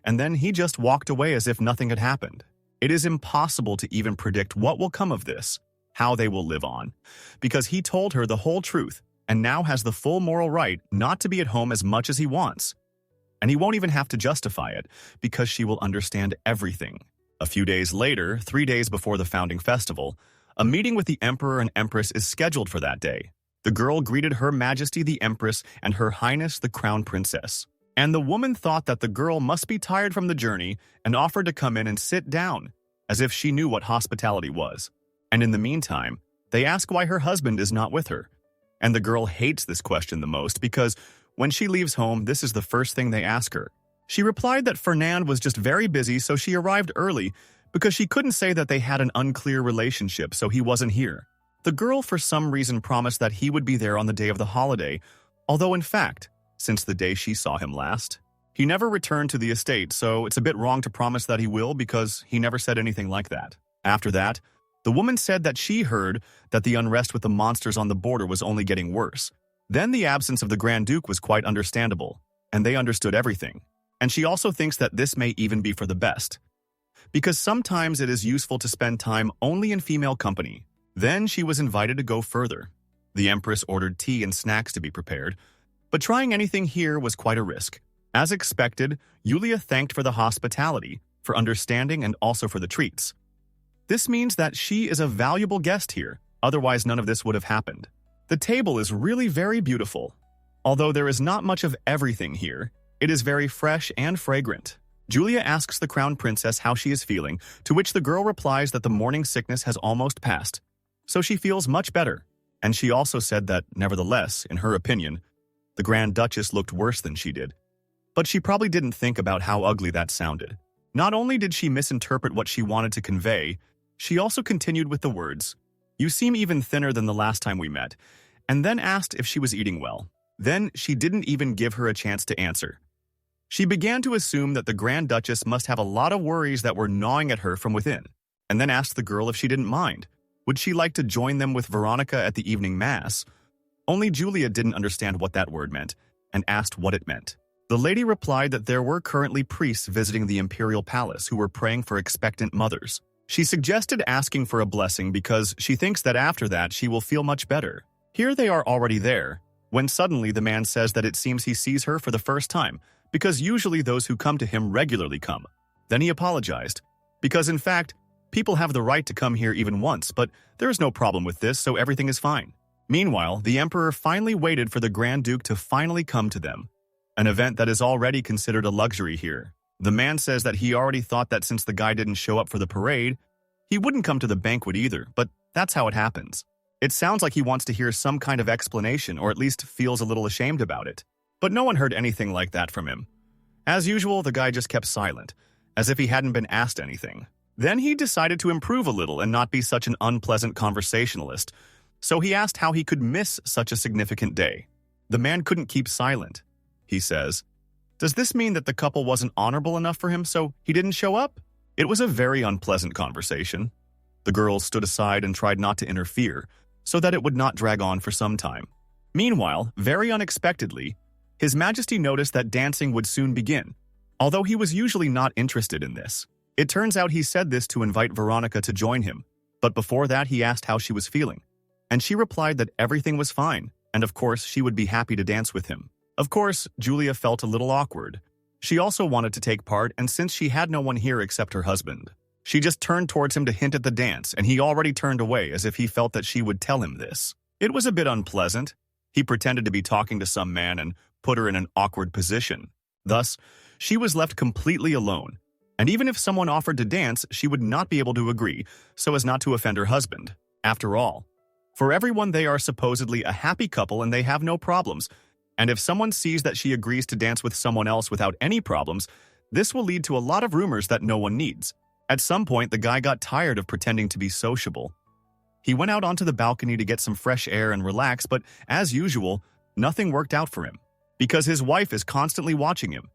And then he just walked away as if nothing had happened. It is impossible to even predict what will come of this, how they will live on, because he told her the whole truth and now has the full moral right not to be at home as much as he wants. And he won't even have to justify it, because she will understand everything. A few days later, 3 days before the founding festival, a meeting with the Emperor and Empress is scheduled for that day. The girl greeted Her Majesty the Empress and Her Highness the Crown Princess. And the woman thought that the girl must be tired from the journey and offered to come in and sit down, as if she knew what hospitality was. And in the meantime, they ask why her husband is not with her. And the girl hates this question the most because when she leaves home, this is the first thing they ask her. She replied that Fernand was just very busy, so she arrived early because she couldn't say that they had an unclear relationship, so he wasn't here. The girl for some reason promised that he would be there on the day of the holiday, although in fact, since the day she saw him last, he never returned to the estate, so it's a bit wrong to promise that he will because he never said anything like that. After that, the woman said that she heard that the unrest with the monsters on the border was only getting worse. Then the absence of the Grand Duke was quite understandable, and they understood everything. And she also thinks that this may even be for the best, because sometimes it is useful to spend time only in female company. Then she was invited to go further. The Empress ordered tea and snacks to be prepared, but trying anything here was quite a risk. As expected, Yulia thanked for the hospitality, for understanding, and also for the treats. This means that she is a valuable guest here, otherwise none of this would have happened. The table is really very beautiful. Although there is not much of everything here, it is very fresh and fragrant. Julia asks the Crown Princess how she is feeling, to which the girl replies that the morning sickness has almost passed, so she feels much better. And she also said that, nevertheless, in her opinion, the Grand Duchess looked worse than she did. But she probably didn't think about how ugly that sounded. Not only did she misinterpret what she wanted to convey, she also continued with the words, "You seem even thinner than the last time we met," and then asked if she was eating well. Then she didn't even give her a chance to answer. She began to assume that the Grand Duchess must have a lot of worries that were gnawing at her from within, and then asked the girl if she didn't mind. Would she like to join them with Veronica at the evening mass? Only Julia didn't understand what that word meant, and asked what it meant. The lady replied that there were currently priests visiting the Imperial Palace who were praying for expectant mothers. She suggested asking for a blessing because she thinks that after that she will feel much better. Here they are already there, when suddenly the man says that it seems he sees her for the first time, because usually those who come to him regularly come. Then he apologized, because in fact, people have the right to come here even once, but there is no problem with this, so everything is fine. Meanwhile, the emperor finally waited for the Grand Duke to finally come to them, an event that is already considered a luxury here. The man says that he already thought that since the guy didn't show up for the parade, he wouldn't come to the banquet either, but that's how it happens. It sounds like he wants to hear some kind of explanation, or at least feels a little ashamed about it. But no one heard anything like that from him. As usual, the guy just kept silent, as if he hadn't been asked anything. Then he decided to improve a little and not be such an unpleasant conversationalist, so he asked how he could miss such a significant day. The man couldn't keep silent. He says, "Does this mean that the couple wasn't honorable enough for him, so he didn't show up?" It was a very unpleasant conversation. The girls stood aside and tried not to interfere, so that it would not drag on for some time. Meanwhile, very unexpectedly, His Majesty noticed that dancing would soon begin, although he was usually not interested in this. It turns out he said this to invite Veronica to join him, but before that he asked how she was feeling, and she replied that everything was fine, and of course she would be happy to dance with him. Of course, Julia felt a little awkward. She also wanted to take part, and since she had no one here except her husband, she just turned towards him to hint at the dance, and he already turned away as if he felt that she would tell him this. It was a bit unpleasant. He pretended to be talking to some man and put her in an awkward position. Thus, she was left completely alone, and even if someone offered to dance, she would not be able to agree so as not to offend her husband. After all, for everyone they are supposedly a happy couple and they have no problems, and if someone sees that she agrees to dance with someone else without any problems, this will lead to a lot of rumors that no one needs. At some point, the guy got tired of pretending to be sociable. He went out onto the balcony to get some fresh air and relax, but as usual, nothing worked out for him, because his wife is constantly watching him.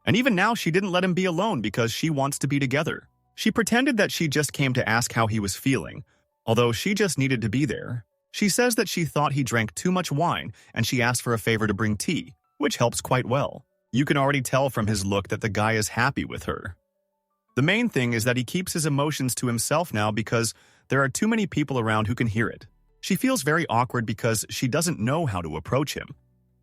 And even now, she didn't let him be alone because she wants to be together. She pretended that she just came to ask how he was feeling, although she just needed to be there. She says that she thought he drank too much wine, and she asked for a favor to bring tea, which helps quite well. You can already tell from his look that the guy is happy with her. The main thing is that he keeps his emotions to himself now because there are too many people around who can hear it. She feels very awkward because she doesn't know how to approach him.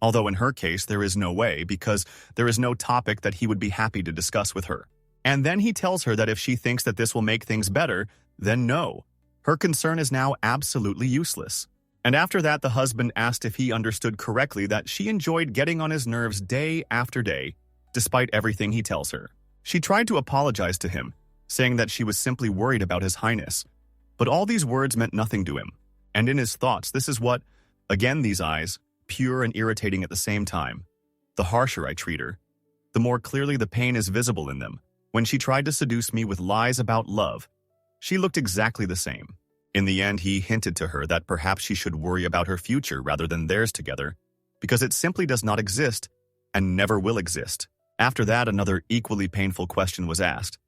Although in her case, there is no way because there is no topic that he would be happy to discuss with her. And then he tells her that if she thinks that this will make things better, then no. Her concern is now absolutely useless. And after that, the husband asked if he understood correctly that she enjoyed getting on his nerves day after day, despite everything he tells her. She tried to apologize to him, saying that she was simply worried about His Highness. But all these words meant nothing to him. And in his thoughts, this is what, again these eyes, pure and irritating at the same time. The harsher I treat her, the more clearly the pain is visible in them. When she tried to seduce me with lies about love, she looked exactly the same. In the end, he hinted to her that perhaps she should worry about her future rather than theirs together, because it simply does not exist and never will exist. After that, another equally painful question was asked.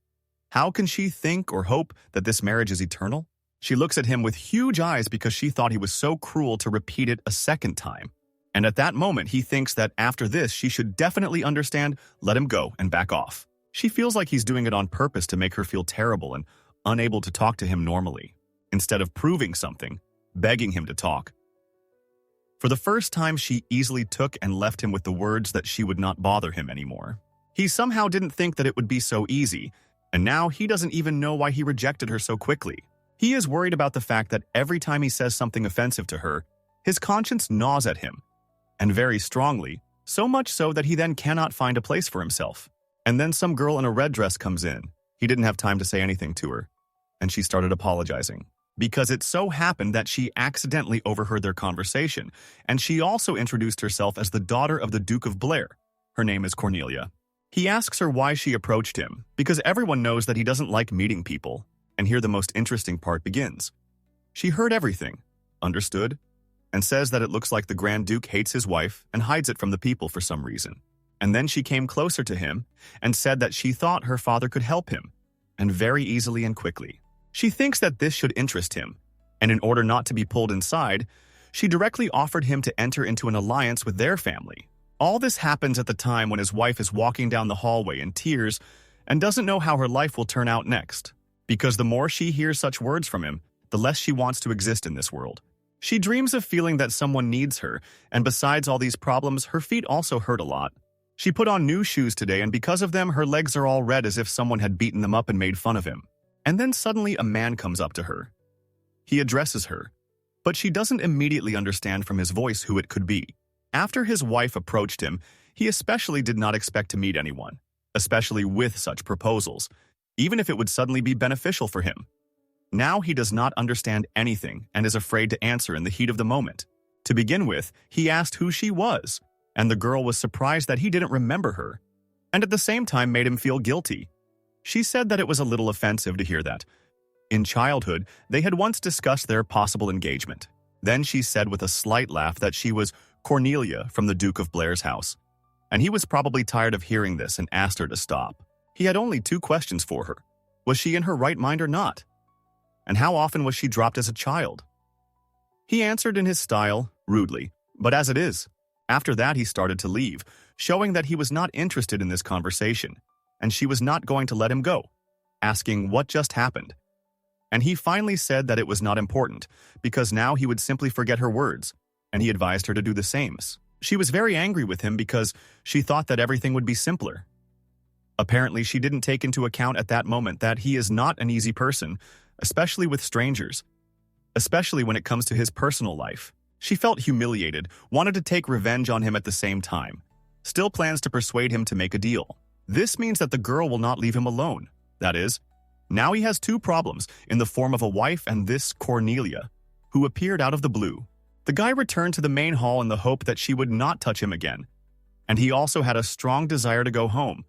How can she think or hope that this marriage is eternal? She looks at him with huge eyes because she thought he was so cruel to repeat it a second time. And at that moment, he thinks that after this, she should definitely understand, let him go, and back off. She feels like he's doing it on purpose to make her feel terrible and unable to talk to him normally, instead of proving something, begging him to talk. For the first time, she easily took and left him with the words that she would not bother him anymore. He somehow didn't think that it would be so easy, and now he doesn't even know why he rejected her so quickly. He is worried about the fact that every time he says something offensive to her, his conscience gnaws at him, and very strongly, so much so that he then cannot find a place for himself. And then some girl in a red dress comes in. He didn't have time to say anything to her, and she started apologizing, because it so happened that she accidentally overheard their conversation, and she also introduced herself as the daughter of the Duke of Blair. Her name is Cornelia. He asks her why she approached him, because everyone knows that he doesn't like meeting people, and here the most interesting part begins. She heard everything, understood, and says that it looks like the Grand Duke hates his wife and hides it from the people for some reason. And then she came closer to him and said that she thought her father could help him, and very easily and quickly. She thinks that this should interest him, and in order not to be pulled inside, she directly offered him to enter into an alliance with their family. All this happens at the time when his wife is walking down the hallway in tears and doesn't know how her life will turn out next, because the more she hears such words from him, the less she wants to exist in this world. She dreams of feeling that someone needs her, and besides all these problems, her feet also hurt a lot. She put on new shoes today, and because of them, her legs are all red as if someone had beaten them up and made fun of him. And then suddenly a man comes up to her. He addresses her, but she doesn't immediately understand from his voice who it could be. After his wife approached him, he especially did not expect to meet anyone, especially with such proposals, even if it would suddenly be beneficial for him. Now he does not understand anything and is afraid to answer in the heat of the moment. To begin with, he asked who she was, and the girl was surprised that he didn't remember her, and at the same time made him feel guilty. She said that it was a little offensive to hear that. In childhood, they had once discussed their possible engagement. Then she said with a slight laugh that she was Cornelia from the Duke of Blair's house, and he was probably tired of hearing this and asked her to stop. He had only 2 questions for her. Was she in her right mind or not? And how often was she dropped as a child? He answered in his style, rudely, but as it is. After that he started to leave, showing that he was not interested in this conversation, and she was not going to let him go, asking what just happened. And he finally said that it was not important, because now he would simply forget her words, and he advised her to do the same. She was very angry with him because she thought that everything would be simpler. Apparently, she didn't take into account at that moment that he is not an easy person, especially with strangers, especially when it comes to his personal life. She felt humiliated, wanted to take revenge on him at the same time, still plans to persuade him to make a deal. This means that the girl will not leave him alone. That is, now he has 2 problems in the form of a wife and this Cornelia, who appeared out of the blue. The guy returned to the main hall in the hope that she would not touch him again, and he also had a strong desire to go home,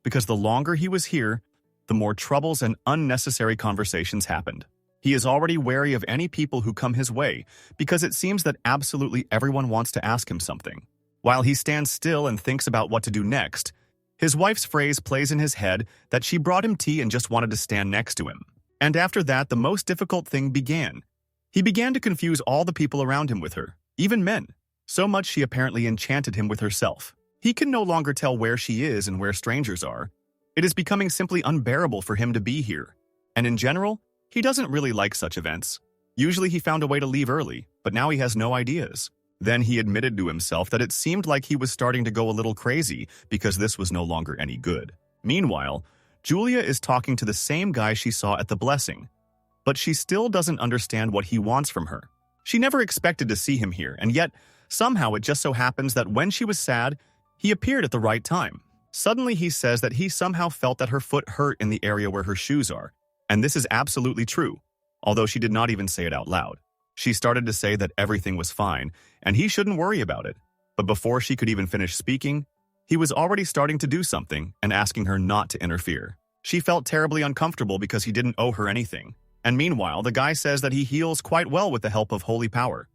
because the longer he was here, the more troubles and unnecessary conversations happened. He is already wary of any people who come his way, because it seems that absolutely everyone wants to ask him something. While he stands still and thinks about what to do next, his wife's phrase plays in his head that she brought him tea and just wanted to stand next to him. And after that, the most difficult thing began. He began to confuse all the people around him with her, even men. So much she apparently enchanted him with herself. He can no longer tell where she is and where strangers are. It is becoming simply unbearable for him to be here. And in general, he doesn't really like such events. Usually he found a way to leave early, but now he has no ideas. Then he admitted to himself that it seemed like he was starting to go a little crazy because this was no longer any good. Meanwhile, Julia is talking to the same guy she saw at the blessing, but she still doesn't understand what he wants from her. She never expected to see him here, and yet, somehow it just so happens that when she was sad, he appeared at the right time. Suddenly he says that he somehow felt that her foot hurt in the area where her shoes are, and this is absolutely true, although she did not even say it out loud. She started to say that everything was fine, and he shouldn't worry about it. But before she could even finish speaking, he was already starting to do something and asking her not to interfere. She felt terribly uncomfortable because he didn't owe her anything. And meanwhile, the guy says that he heals quite well with the help of holy power.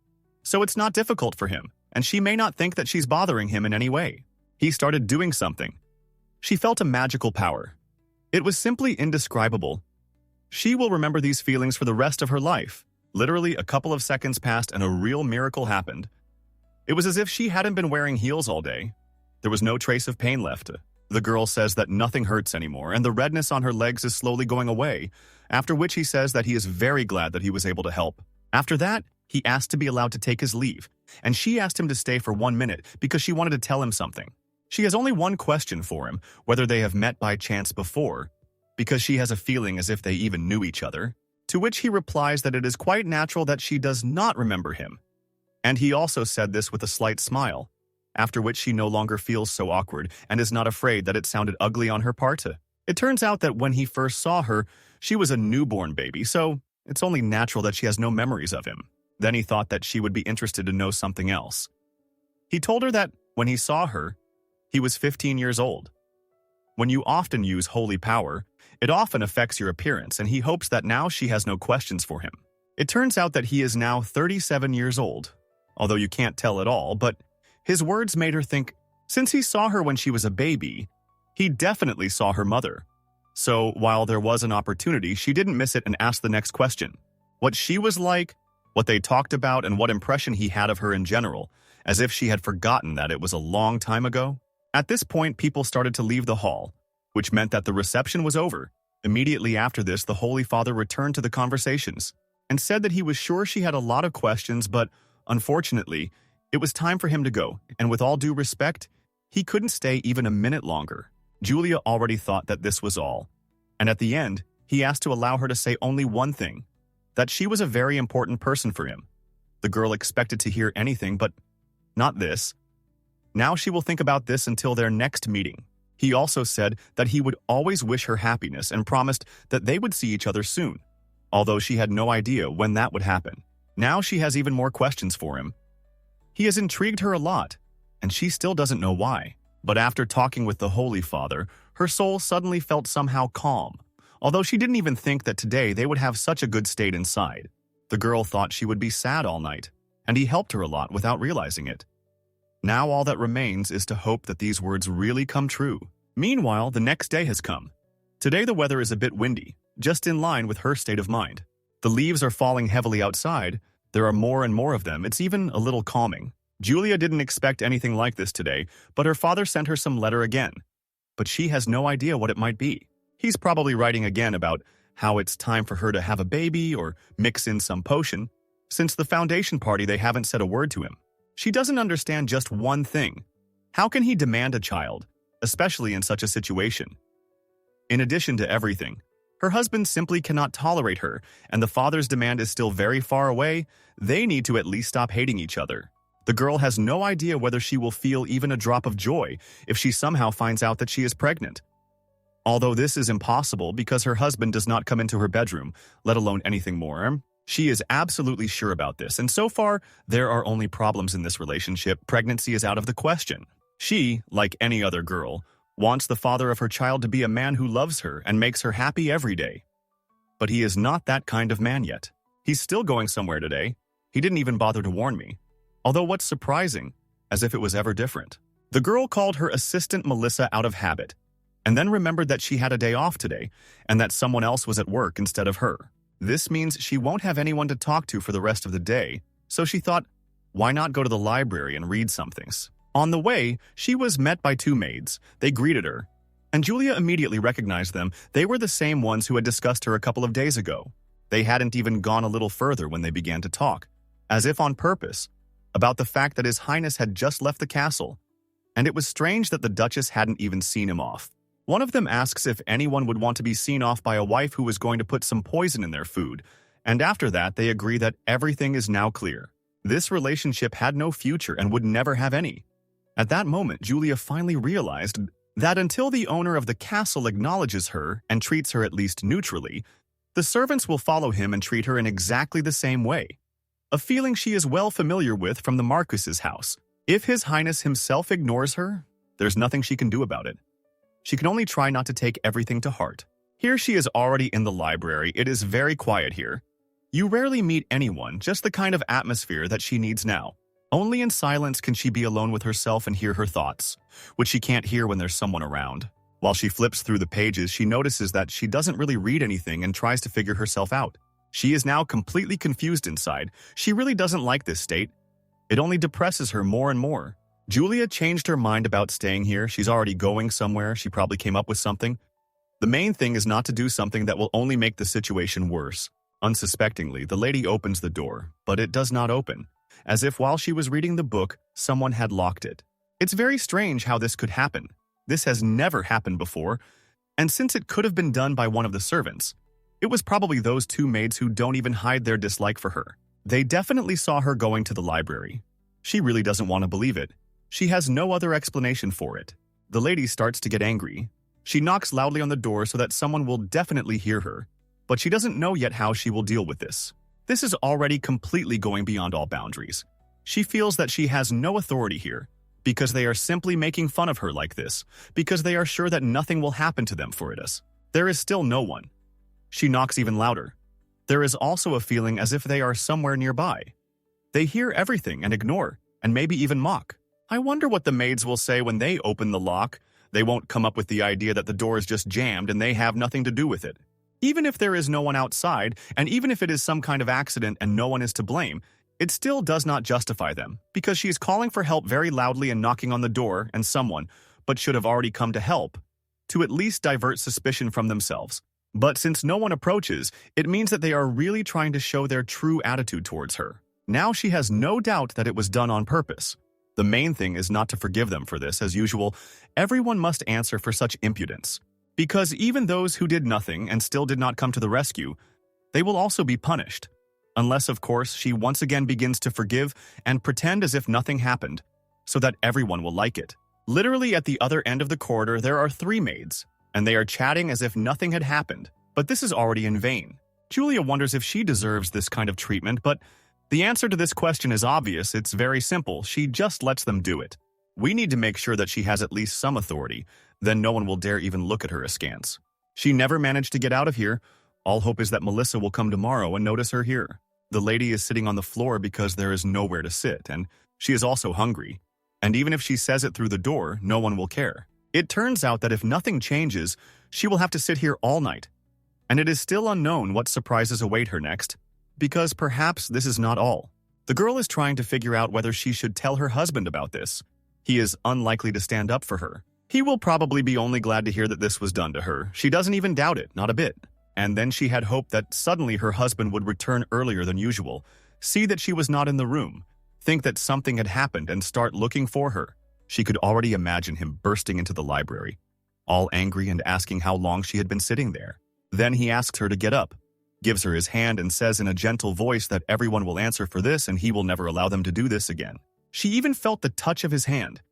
So it's not difficult for him, and she may not think that she's bothering him in any way. He started doing something. She felt a magical power. It was simply indescribable. She will remember these feelings for the rest of her life. Literally, a couple of seconds passed and a real miracle happened. It was as if she hadn't been wearing heels all day. There was no trace of pain left. The girl says that nothing hurts anymore, and the redness on her legs is slowly going away, after which he says that he is very glad that he was able to help. After that, he asked to be allowed to take his leave, and she asked him to stay for 1 minute because she wanted to tell him something. She has only one question for him, whether they have met by chance before, because she has a feeling as if they even knew each other, to which he replies that it is quite natural that she does not remember him. And he also said this with a slight smile, after which she no longer feels so awkward and is not afraid that it sounded ugly on her part. It turns out that when he first saw her, she was a newborn baby, so it's only natural that she has no memories of him. Then he thought that she would be interested to know something else. He told her that when he saw her, he was 15 years old. When you often use holy power, it often affects your appearance, and he hopes that now she has no questions for him. It turns out that he is now 37 years old, although you can't tell at all, but his words made her think, since he saw her when she was a baby, he definitely saw her mother. So while there was an opportunity, she didn't miss it and asked the next question. What she was like, what they talked about, and what impression he had of her in general, as if she had forgotten that it was a long time ago. At this point, people started to leave the hall, which meant that the reception was over. Immediately after this, the Holy Father returned to the conversations and said that he was sure she had a lot of questions, but unfortunately, it was time for him to go, and with all due respect, he couldn't stay even a minute longer. Julia already thought that this was all, and at the end, he asked to allow her to say only one thing, that she was a very important person for him. The girl expected to hear anything, but not this. Now she will think about this until their next meeting. He also said that he would always wish her happiness and promised that they would see each other soon, although she had no idea when that would happen. Now she has even more questions for him. He has intrigued her a lot, and she still doesn't know why. But after talking with the Holy Father, her soul suddenly felt somehow calm, although she didn't even think that today they would have such a good state inside. The girl thought she would be sad all night, and he helped her a lot without realizing it. Now all that remains is to hope that these words really come true. Meanwhile, the next day has come. Today the weather is a bit windy, just in line with her state of mind. The leaves are falling heavily outside. There are more and more of them. It's even a little calming. Julia didn't expect anything like this today, but her father sent her some letter again. But she has no idea what it might be. He's probably writing again about how it's time for her to have a baby or mix in some potion. Since the foundation party, they haven't said a word to him. She doesn't understand just one thing. How can he demand a child, especially in such a situation? In addition to everything, her husband simply cannot tolerate her, and the father's demand is still very far away. They need to at least stop hating each other. The girl has no idea whether she will feel even a drop of joy if she somehow finds out that she is pregnant. Although this is impossible because her husband does not come into her bedroom, let alone anything more. She is absolutely sure about this, and so far, there are only problems in this relationship. Pregnancy is out of the question. She, like any other girl, wants the father of her child to be a man who loves her and makes her happy every day. But he is not that kind of man yet. He's still going somewhere today. He didn't even bother to warn me. Although what's surprising, as if it was ever different. The girl called her assistant Melissa out of habit, and then remembered that she had a day off today and that someone else was at work instead of her. This means she won't have anyone to talk to for the rest of the day, so she thought, why not go to the library and read some things? On the way, she was met by two maids. They greeted her, and Julia immediately recognized them. They were the same ones who had discussed her a couple of days ago. They hadn't even gone a little further when they began to talk, as if on purpose, about the fact that His Highness had just left the castle, and it was strange that the Duchess hadn't even seen him off. One of them asks if anyone would want to be seen off by a wife who was going to put some poison in their food, and after that they agree that everything is now clear. This relationship had no future and would never have any. At that moment, Julia finally realized that until the owner of the castle acknowledges her and treats her at least neutrally, the servants will follow him and treat her in exactly the same way. A feeling she is well familiar with from the Marquis's house. If His Highness himself ignores her, there's nothing she can do about it. She can only try not to take everything to heart. Here she is already in the library. It is very quiet here. You rarely meet anyone, just the kind of atmosphere that she needs now. Only in silence can she be alone with herself and hear her thoughts, which she can't hear when there's someone around. While she flips through the pages, she notices that she doesn't really read anything and tries to figure herself out. She is now completely confused inside. She really doesn't like this state. It only depresses her more and more. Julia changed her mind about staying here. She's already going somewhere. She probably came up with something. The main thing is not to do something that will only make the situation worse. Unsuspectingly, the lady opens the door, but it does not open, as if while she was reading the book, someone had locked it. It's very strange how this could happen. This has never happened before, and since it could have been done by one of the servants, it was probably those two maids who don't even hide their dislike for her. They definitely saw her going to the library. She really doesn't want to believe it. She has no other explanation for it. The lady starts to get angry. She knocks loudly on the door so that someone will definitely hear her, but she doesn't know yet how she will deal with this. This is already completely going beyond all boundaries. She feels that she has no authority here, because they are simply making fun of her like this, because they are sure that nothing will happen to them for it. There is still no one. She knocks even louder. There is also a feeling as if they are somewhere nearby. They hear everything and ignore, and maybe even mock. I wonder what the maids will say when they open the lock. They won't come up with the idea that the door is just jammed and they have nothing to do with it. Even if there is no one outside, and even if it is some kind of accident and no one is to blame, it still does not justify them, because she is calling for help very loudly and knocking on the door, and someone, but should have already come to help, to at least divert suspicion from themselves. But since no one approaches, it means that they are really trying to show their true attitude towards her. Now she has no doubt that it was done on purpose. The main thing is not to forgive them for this. As usual, everyone must answer for such impudence. Because even those who did nothing and still did not come to the rescue, they will also be punished. unless, of course, she once again begins to forgive and pretend as if nothing happened, so that everyone will like it. Literally at the other end of the corridor, there are 3 maids, and they are chatting as if nothing had happened, but this is already in vain. Julia wonders if she deserves this kind of treatment, but the answer to this question is obvious. It's very simple. She just lets them do it. We need to make sure that she has at least some authority, then no one will dare even look at her askance. She never managed to get out of here. All hope is that Melissa will come tomorrow and notice her here. The lady is sitting on the floor because there is nowhere to sit, and she is also hungry. And even if she says it through the door, no one will care. It turns out that if nothing changes, she will have to sit here all night. And it is still unknown what surprises await her next, because perhaps this is not all. The girl is trying to figure out whether she should tell her husband about this. He is unlikely to stand up for her. He will probably be only glad to hear that this was done to her. She doesn't even doubt it, not a bit. And then she had hoped that suddenly her husband would return earlier than usual, see that she was not in the room, think that something had happened and start looking for her. She could already imagine him bursting into the library, all angry and asking how long she had been sitting there. Then he asks her to get up, gives her his hand and says in a gentle voice that everyone will answer for this and he will never allow them to do this again. She even felt the touch of his hand.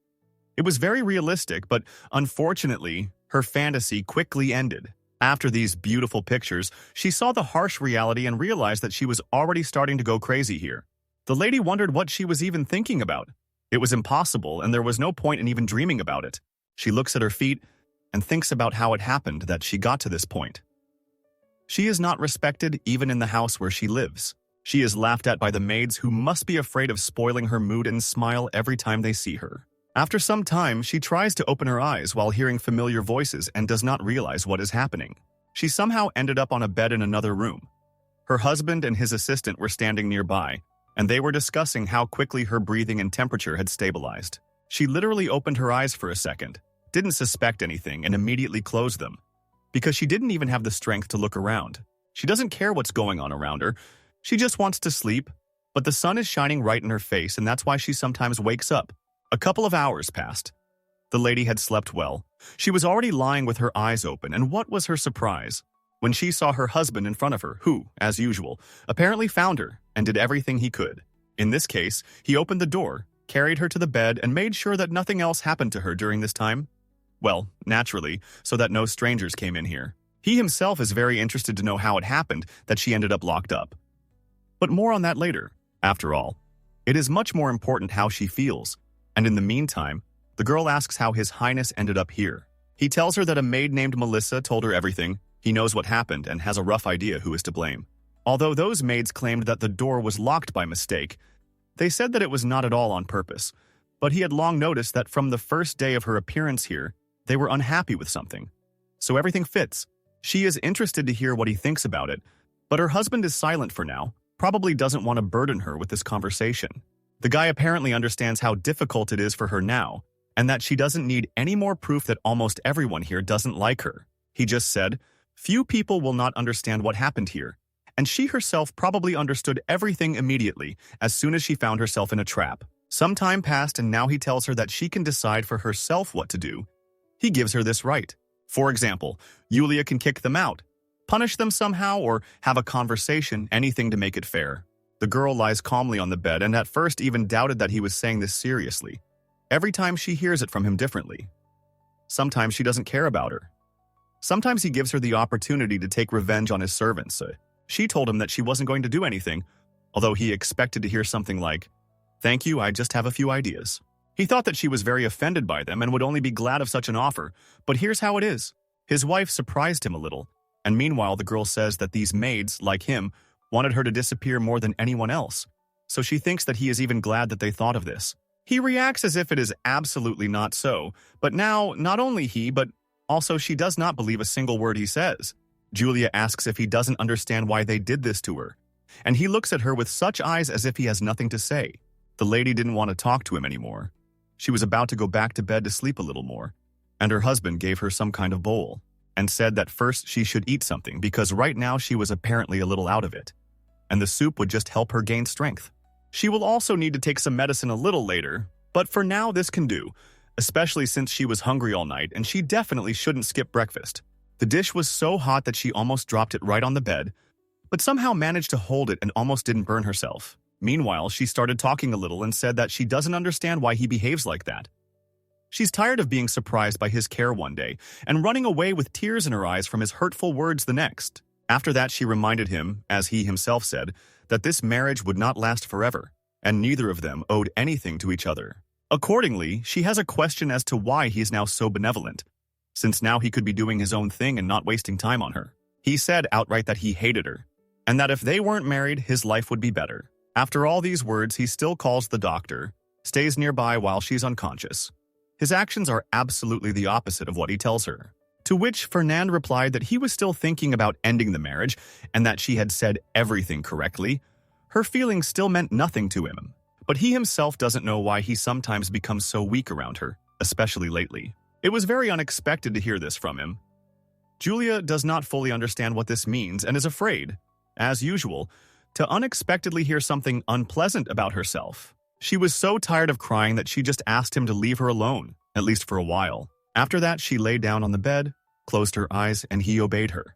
It was very realistic, but unfortunately, her fantasy quickly ended. After these beautiful pictures, she saw the harsh reality and realized that she was already starting to go crazy here. The lady wondered what she was even thinking about. It was impossible, and there was no point in even dreaming about it. She looks at her feet and thinks about how it happened that she got to this point. She is not respected even in the house where she lives. She is laughed at by the maids who must be afraid of spoiling her mood and smile every time they see her. After some time, she tries to open her eyes while hearing familiar voices and does not realize what is happening. She somehow ended up on a bed in another room. Her husband and his assistant were standing nearby, and they were discussing how quickly her breathing and temperature had stabilized. She literally opened her eyes for a second, didn't suspect anything, and immediately closed them, because she didn't even have the strength to look around. She doesn't care what's going on around her. She just wants to sleep, but the sun is shining right in her face, and that's why she sometimes wakes up. A couple of hours passed. The lady had slept well. She was already lying with her eyes open, and what was her surprise when she saw her husband in front of her, who, as usual, apparently found her and did everything he could. In this case, he opened the door, carried her to the bed, and made sure that nothing else happened to her during this time. Well, naturally, so that no strangers came in here. He himself is very interested to know how it happened that she ended up locked up. But more on that later. After all, it is much more important how she feels. And in the meantime, the girl asks how His Highness ended up here. He tells her that a maid named Melissa told her everything. He knows what happened and has a rough idea who is to blame. Although those maids claimed that the door was locked by mistake, they said that it was not at all on purpose. But he had long noticed that from the first day of her appearance here, they were unhappy with something. So everything fits. She is interested to hear what he thinks about it, but her husband is silent for now, probably doesn't want to burden her with this conversation. The guy apparently understands how difficult it is for her now, and that she doesn't need any more proof that almost everyone here doesn't like her. He just said, few people will not understand what happened here, and she herself probably understood everything immediately as soon as she found herself in a trap. Some time passed, and now he tells her that she can decide for herself what to do. He gives her this right. For example, Yulia can kick them out, punish them somehow, or have a conversation, anything to make it fair. The girl lies calmly on the bed and at first even doubted that he was saying this seriously. Every time she hears it from him differently. Sometimes she doesn't care about her. Sometimes he gives her the opportunity to take revenge on his servants. She told him that she wasn't going to do anything, although he expected to hear something like, "Thank you, I just have a few ideas." He thought that she was very offended by them and would only be glad of such an offer, but here's how it is. His wife surprised him a little, and meanwhile the girl says that these maids, like him, wanted her to disappear more than anyone else, so she thinks that he is even glad that they thought of this. He reacts as if it is absolutely not so, but now, not only he, but also she does not believe a single word he says. Julia asks if he doesn't understand why they did this to her, and he looks at her with such eyes as if he has nothing to say. The lady didn't want to talk to him anymore. She was about to go back to bed to sleep a little more, and her husband gave her some kind of bowl, and said that first she should eat something because right now she was apparently a little out of it, and the soup would just help her gain strength. She will also need to take some medicine a little later, but for now this can do, especially since she was hungry all night and she definitely shouldn't skip breakfast. The dish was so hot that she almost dropped it right on the bed, but somehow managed to hold it and almost didn't burn herself. Meanwhile, she started talking a little and said that she doesn't understand why he behaves like that. She's tired of being surprised by his care one day and running away with tears in her eyes from his hurtful words the next. After that, she reminded him, as he himself said, that this marriage would not last forever, and neither of them owed anything to each other. Accordingly, she has a question as to why he is now so benevolent, since now he could be doing his own thing and not wasting time on her. He said outright that he hated her, and that if they weren't married, his life would be better. After all these words, he still calls the doctor, stays nearby while she's unconscious. His actions are absolutely the opposite of what he tells her. To which Fernand replied that he was still thinking about ending the marriage and that she had said everything correctly. Her feelings still meant nothing to him, but he himself doesn't know why he sometimes becomes so weak around her, especially lately. It was very unexpected to hear this from him. Julia does not fully understand what this means and is afraid, as usual, to unexpectedly hear something unpleasant about herself. She was so tired of crying that she just asked him to leave her alone, at least for a while. After that, she lay down on the bed, closed her eyes, and he obeyed her.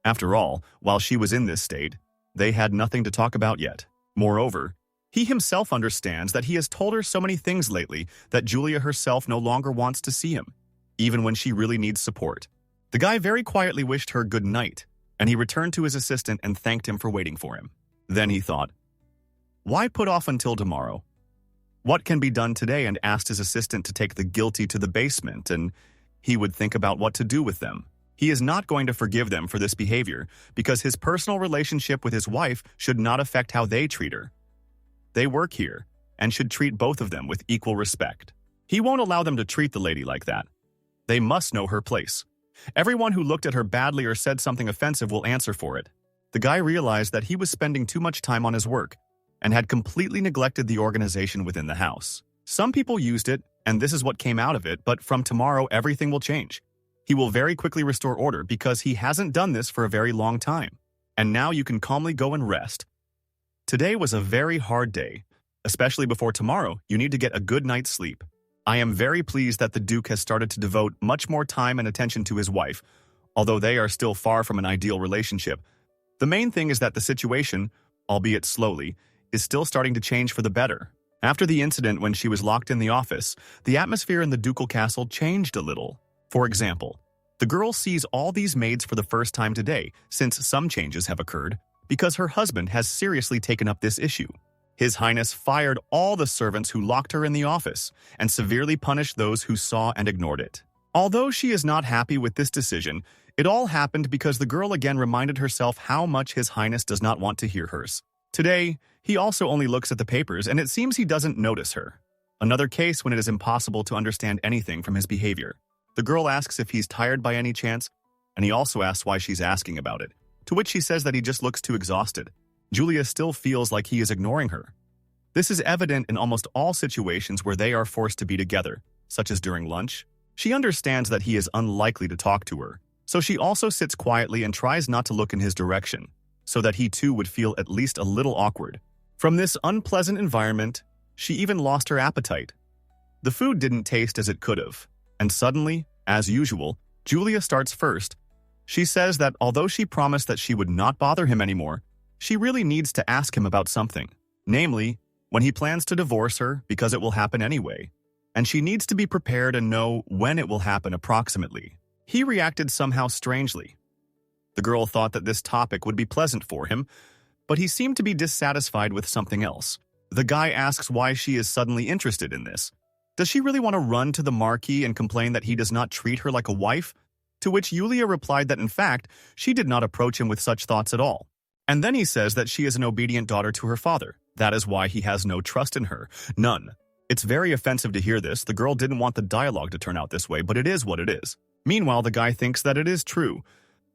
After all, while she was in this state, they had nothing to talk about yet. Moreover, he himself understands that he has told her so many things lately that Julia herself no longer wants to see him, even when she really needs support. The guy very quietly wished her good night, and he returned to his assistant and thanked him for waiting for him. Then he thought, why put off until tomorrow? What can be done today? And asked his assistant to take the guilty to the basement, and he would think about what to do with them. He is not going to forgive them for this behavior because his personal relationship with his wife should not affect how they treat her. They work here and should treat both of them with equal respect. He won't allow them to treat the lady like that. They must know her place. Everyone who looked at her badly or said something offensive will answer for it. The guy realized that he was spending too much time on his work and had completely neglected the organization within the house. Some people used it, and this is what came out of it, but from tomorrow everything will change. He will very quickly restore order because he hasn't done this for a very long time. And now you can calmly go and rest. Today was a very hard day, especially before tomorrow. You need to get a good night's sleep. I am very pleased that the Duke has started to devote much more time and attention to his wife, although they are still far from an ideal relationship. The main thing is that the situation, albeit slowly, is still starting to change for the better. After the incident when she was locked in the office, the atmosphere in the ducal castle changed a little. For example, the girl sees all these maids for the first time today, since some changes have occurred, because her husband has seriously taken up this issue. His Highness fired all the servants who locked her in the office and severely punished those who saw and ignored it. Although she is not happy with this decision, it all happened because the girl again reminded herself how much His Highness does not want to hear hers. Today, he also only looks at the papers, and it seems he doesn't notice her. Another case when it is impossible to understand anything from his behavior. The girl asks if he's tired by any chance, and he also asks why she's asking about it, to which she says that he just looks too exhausted. Julia still feels like he is ignoring her. This is evident in almost all situations where they are forced to be together, such as during lunch. She understands that he is unlikely to talk to her, so she also sits quietly and tries not to look in his direction, so that he too would feel at least a little awkward. From this unpleasant environment, she even lost her appetite. The food didn't taste as it could have, and suddenly, as usual, Julia starts first. She says that although she promised that she would not bother him anymore, she really needs to ask him about something, namely, when he plans to divorce her because it will happen anyway, and she needs to be prepared and know when it will happen approximately. He reacted somehow strangely. The girl thought that this topic would be pleasant for him, but he seemed to be dissatisfied with something else. The guy asks why she is suddenly interested in this. Does she really want to run to the Marquis and complain that he does not treat her like a wife? To which Julia replied that in fact, she did not approach him with such thoughts at all. And then he says that she is an obedient daughter to her father. That is why he has no trust in her. None. It's very offensive to hear this. The girl didn't want the dialogue to turn out this way, but it is what it is. Meanwhile, the guy thinks that it is true.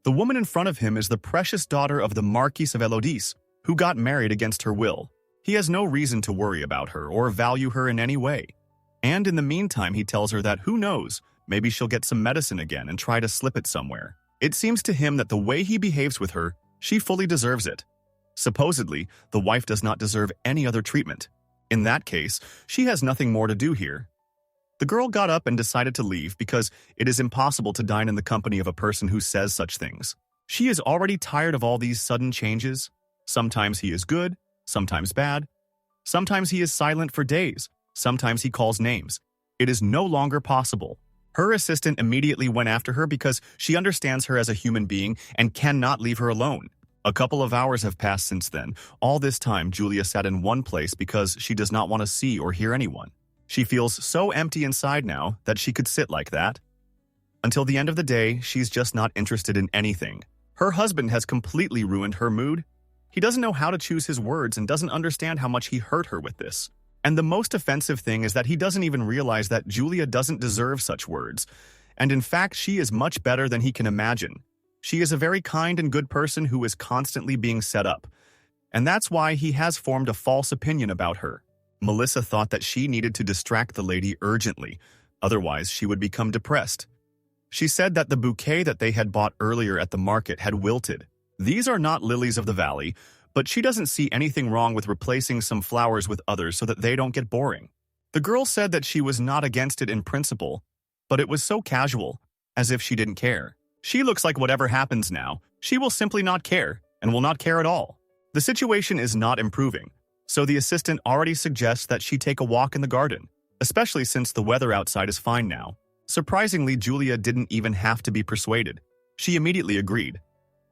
The woman in front of him is the precious daughter of the Marquis of Elodis, who got married against her will. He has no reason to worry about her or value her in any way. And in the meantime, he tells her that who knows, maybe she'll get some medicine again and try to slip it somewhere. It seems to him that the way he behaves with her, she fully deserves it. Supposedly, the wife does not deserve any other treatment. In that case, she has nothing more to do here. The girl got up and decided to leave because it is impossible to dine in the company of a person who says such things. She is already tired of all these sudden changes. Sometimes he is good, sometimes bad. Sometimes he is silent for days, sometimes he calls names. It is no longer possible. Her assistant immediately went after her because she understands her as a human being and cannot leave her alone. A couple of hours have passed since then. All this time, Julia sat in one place because she does not want to see or hear anyone. She feels so empty inside now that she could sit like that. Until the end of the day, she's just not interested in anything. Her husband has completely ruined her mood. He doesn't know how to choose his words and doesn't understand how much he hurt her with this. And the most offensive thing is that he doesn't even realize that Julia doesn't deserve such words. And in fact, she is much better than he can imagine. She is a very kind and good person who is constantly being set up. And that's why he has formed a false opinion about her. Melissa thought that she needed to distract the lady urgently, otherwise she would become depressed. She said that the bouquet that they had bought earlier at the market had wilted. These are not lilies of the valley, but she doesn't see anything wrong with replacing some flowers with others so that they don't get boring. The girl said that she was not against it in principle, but it was so casual, as if she didn't care. She looks like whatever happens now, she will simply not care, and will not care at all. The situation is not improving, so the assistant already suggests that she take a walk in the garden, especially since the weather outside is fine now. Surprisingly, Julia didn't even have to be persuaded. She immediately agreed.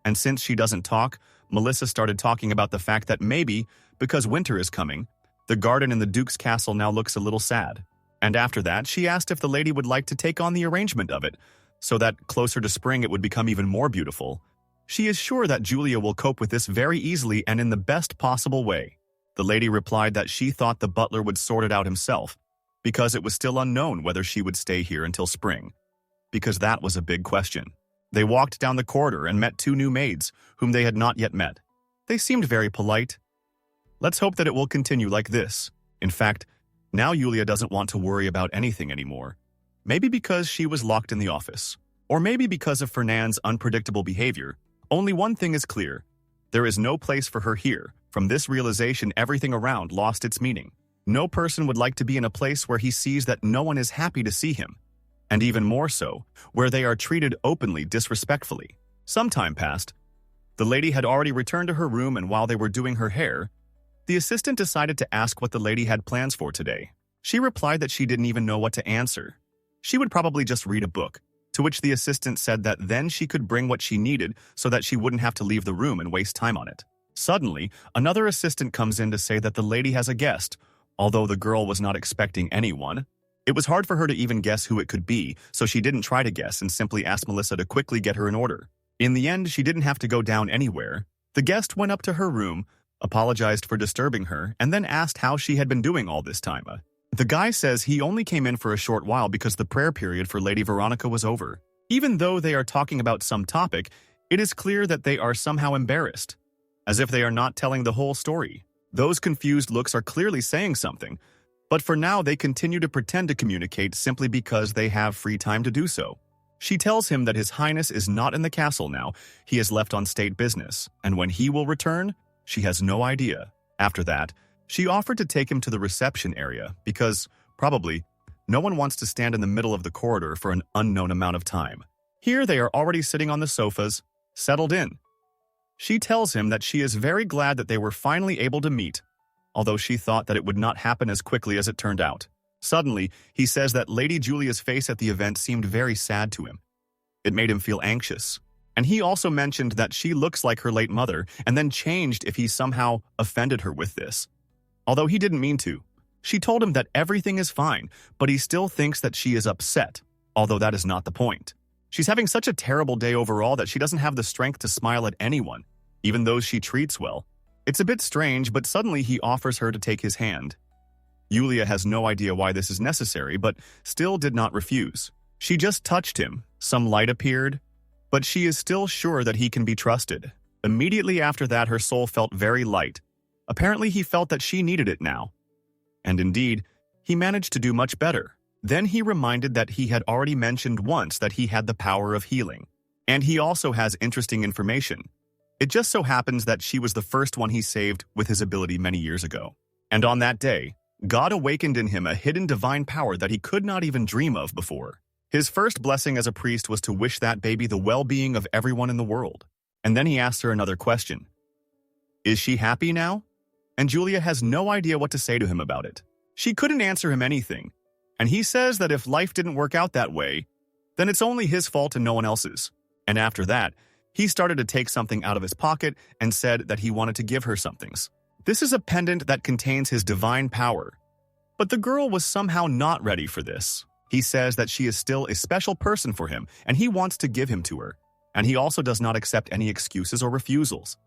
And since she doesn't talk, Melissa started talking about the fact that maybe, because winter is coming, the garden in the Duke's castle now looks a little sad. And after that, she asked if the lady would like to take on the arrangement of it, so that closer to spring it would become even more beautiful. She is sure that Julia will cope with this very easily and in the best possible way. The lady replied that she thought the butler would sort it out himself, because it was still unknown whether she would stay here until spring. Because that was a big question. They walked down the corridor and met two new maids, whom they had not yet met. They seemed very polite. Let's hope that it will continue like this. In fact, now Julia doesn't want to worry about anything anymore. Maybe because she was locked in the office. Or maybe because of Fernand's unpredictable behavior. Only one thing is clear. There is no place for her here. From this realization, everything around lost its meaning. No person would like to be in a place where he sees that no one is happy to see him. And even more so, where they are treated openly disrespectfully. Some time passed. The lady had already returned to her room, and while they were doing her hair, the assistant decided to ask what the lady had plans for today. She replied that she didn't even know what to answer. She would probably just read a book, to which the assistant said that then she could bring what she needed so that she wouldn't have to leave the room and waste time on it. Suddenly, another assistant comes in to say that the lady has a guest, although the girl was not expecting anyone. It was hard for her to even guess who it could be, so she didn't try to guess and simply asked Melissa to quickly get her in order. In the end, she didn't have to go down anywhere. The guest went up to her room, apologized for disturbing her, and then asked how she had been doing all this time. The guy says he only came in for a short while because the prayer period for Lady Veronica was over. Even though they are talking about some topic, it is clear that they are somehow embarrassed, as if they are not telling the whole story. Those confused looks are clearly saying something, but for now they continue to pretend to communicate simply because they have free time to do so. She tells him that His Highness is not in the castle now, he has left on state business, and when he will return, she has no idea. After that, she offered to take him to the reception area because, probably, no one wants to stand in the middle of the corridor for an unknown amount of time. Here they are already sitting on the sofas, settled in. She tells him that she is very glad that they were finally able to meet, although she thought that it would not happen as quickly as it turned out. Suddenly, he says that Lady Julia's face at the event seemed very sad to him. It made him feel anxious. And he also mentioned that she looks like her late mother and then changed if he somehow offended her with this. Although he didn't mean to. She told him that everything is fine, but he still thinks that she is upset, although that is not the point. She's having such a terrible day overall that she doesn't have the strength to smile at anyone, even those she treats well. It's a bit strange, but suddenly he offers her to take his hand. Julia has no idea why this is necessary, but still did not refuse. She just touched him, some light appeared, but she is still sure that he can be trusted. Immediately after that, her soul felt very light. Apparently, he felt that she needed it now. And indeed, he managed to do much better. Then he reminded that he had already mentioned once that he had the power of healing. And he also has interesting information. It just so happens that she was the first one he saved with his ability many years ago. And on that day, God awakened in him a hidden divine power that he could not even dream of before. His first blessing as a priest was to wish that baby the well-being of everyone in the world. And then he asks her another question. Is she happy now? And Julia has no idea what to say to him about it. She couldn't answer him anything, and he says that if life didn't work out that way, then it's only his fault and no one else's. And after that, he started to take something out of his pocket and said that he wanted to give her somethings. This is a pendant that contains his divine power. But the girl was somehow not ready for this. He says that she is still a special person for him, and he wants to give him to her. And he also does not accept any excuses or refusals.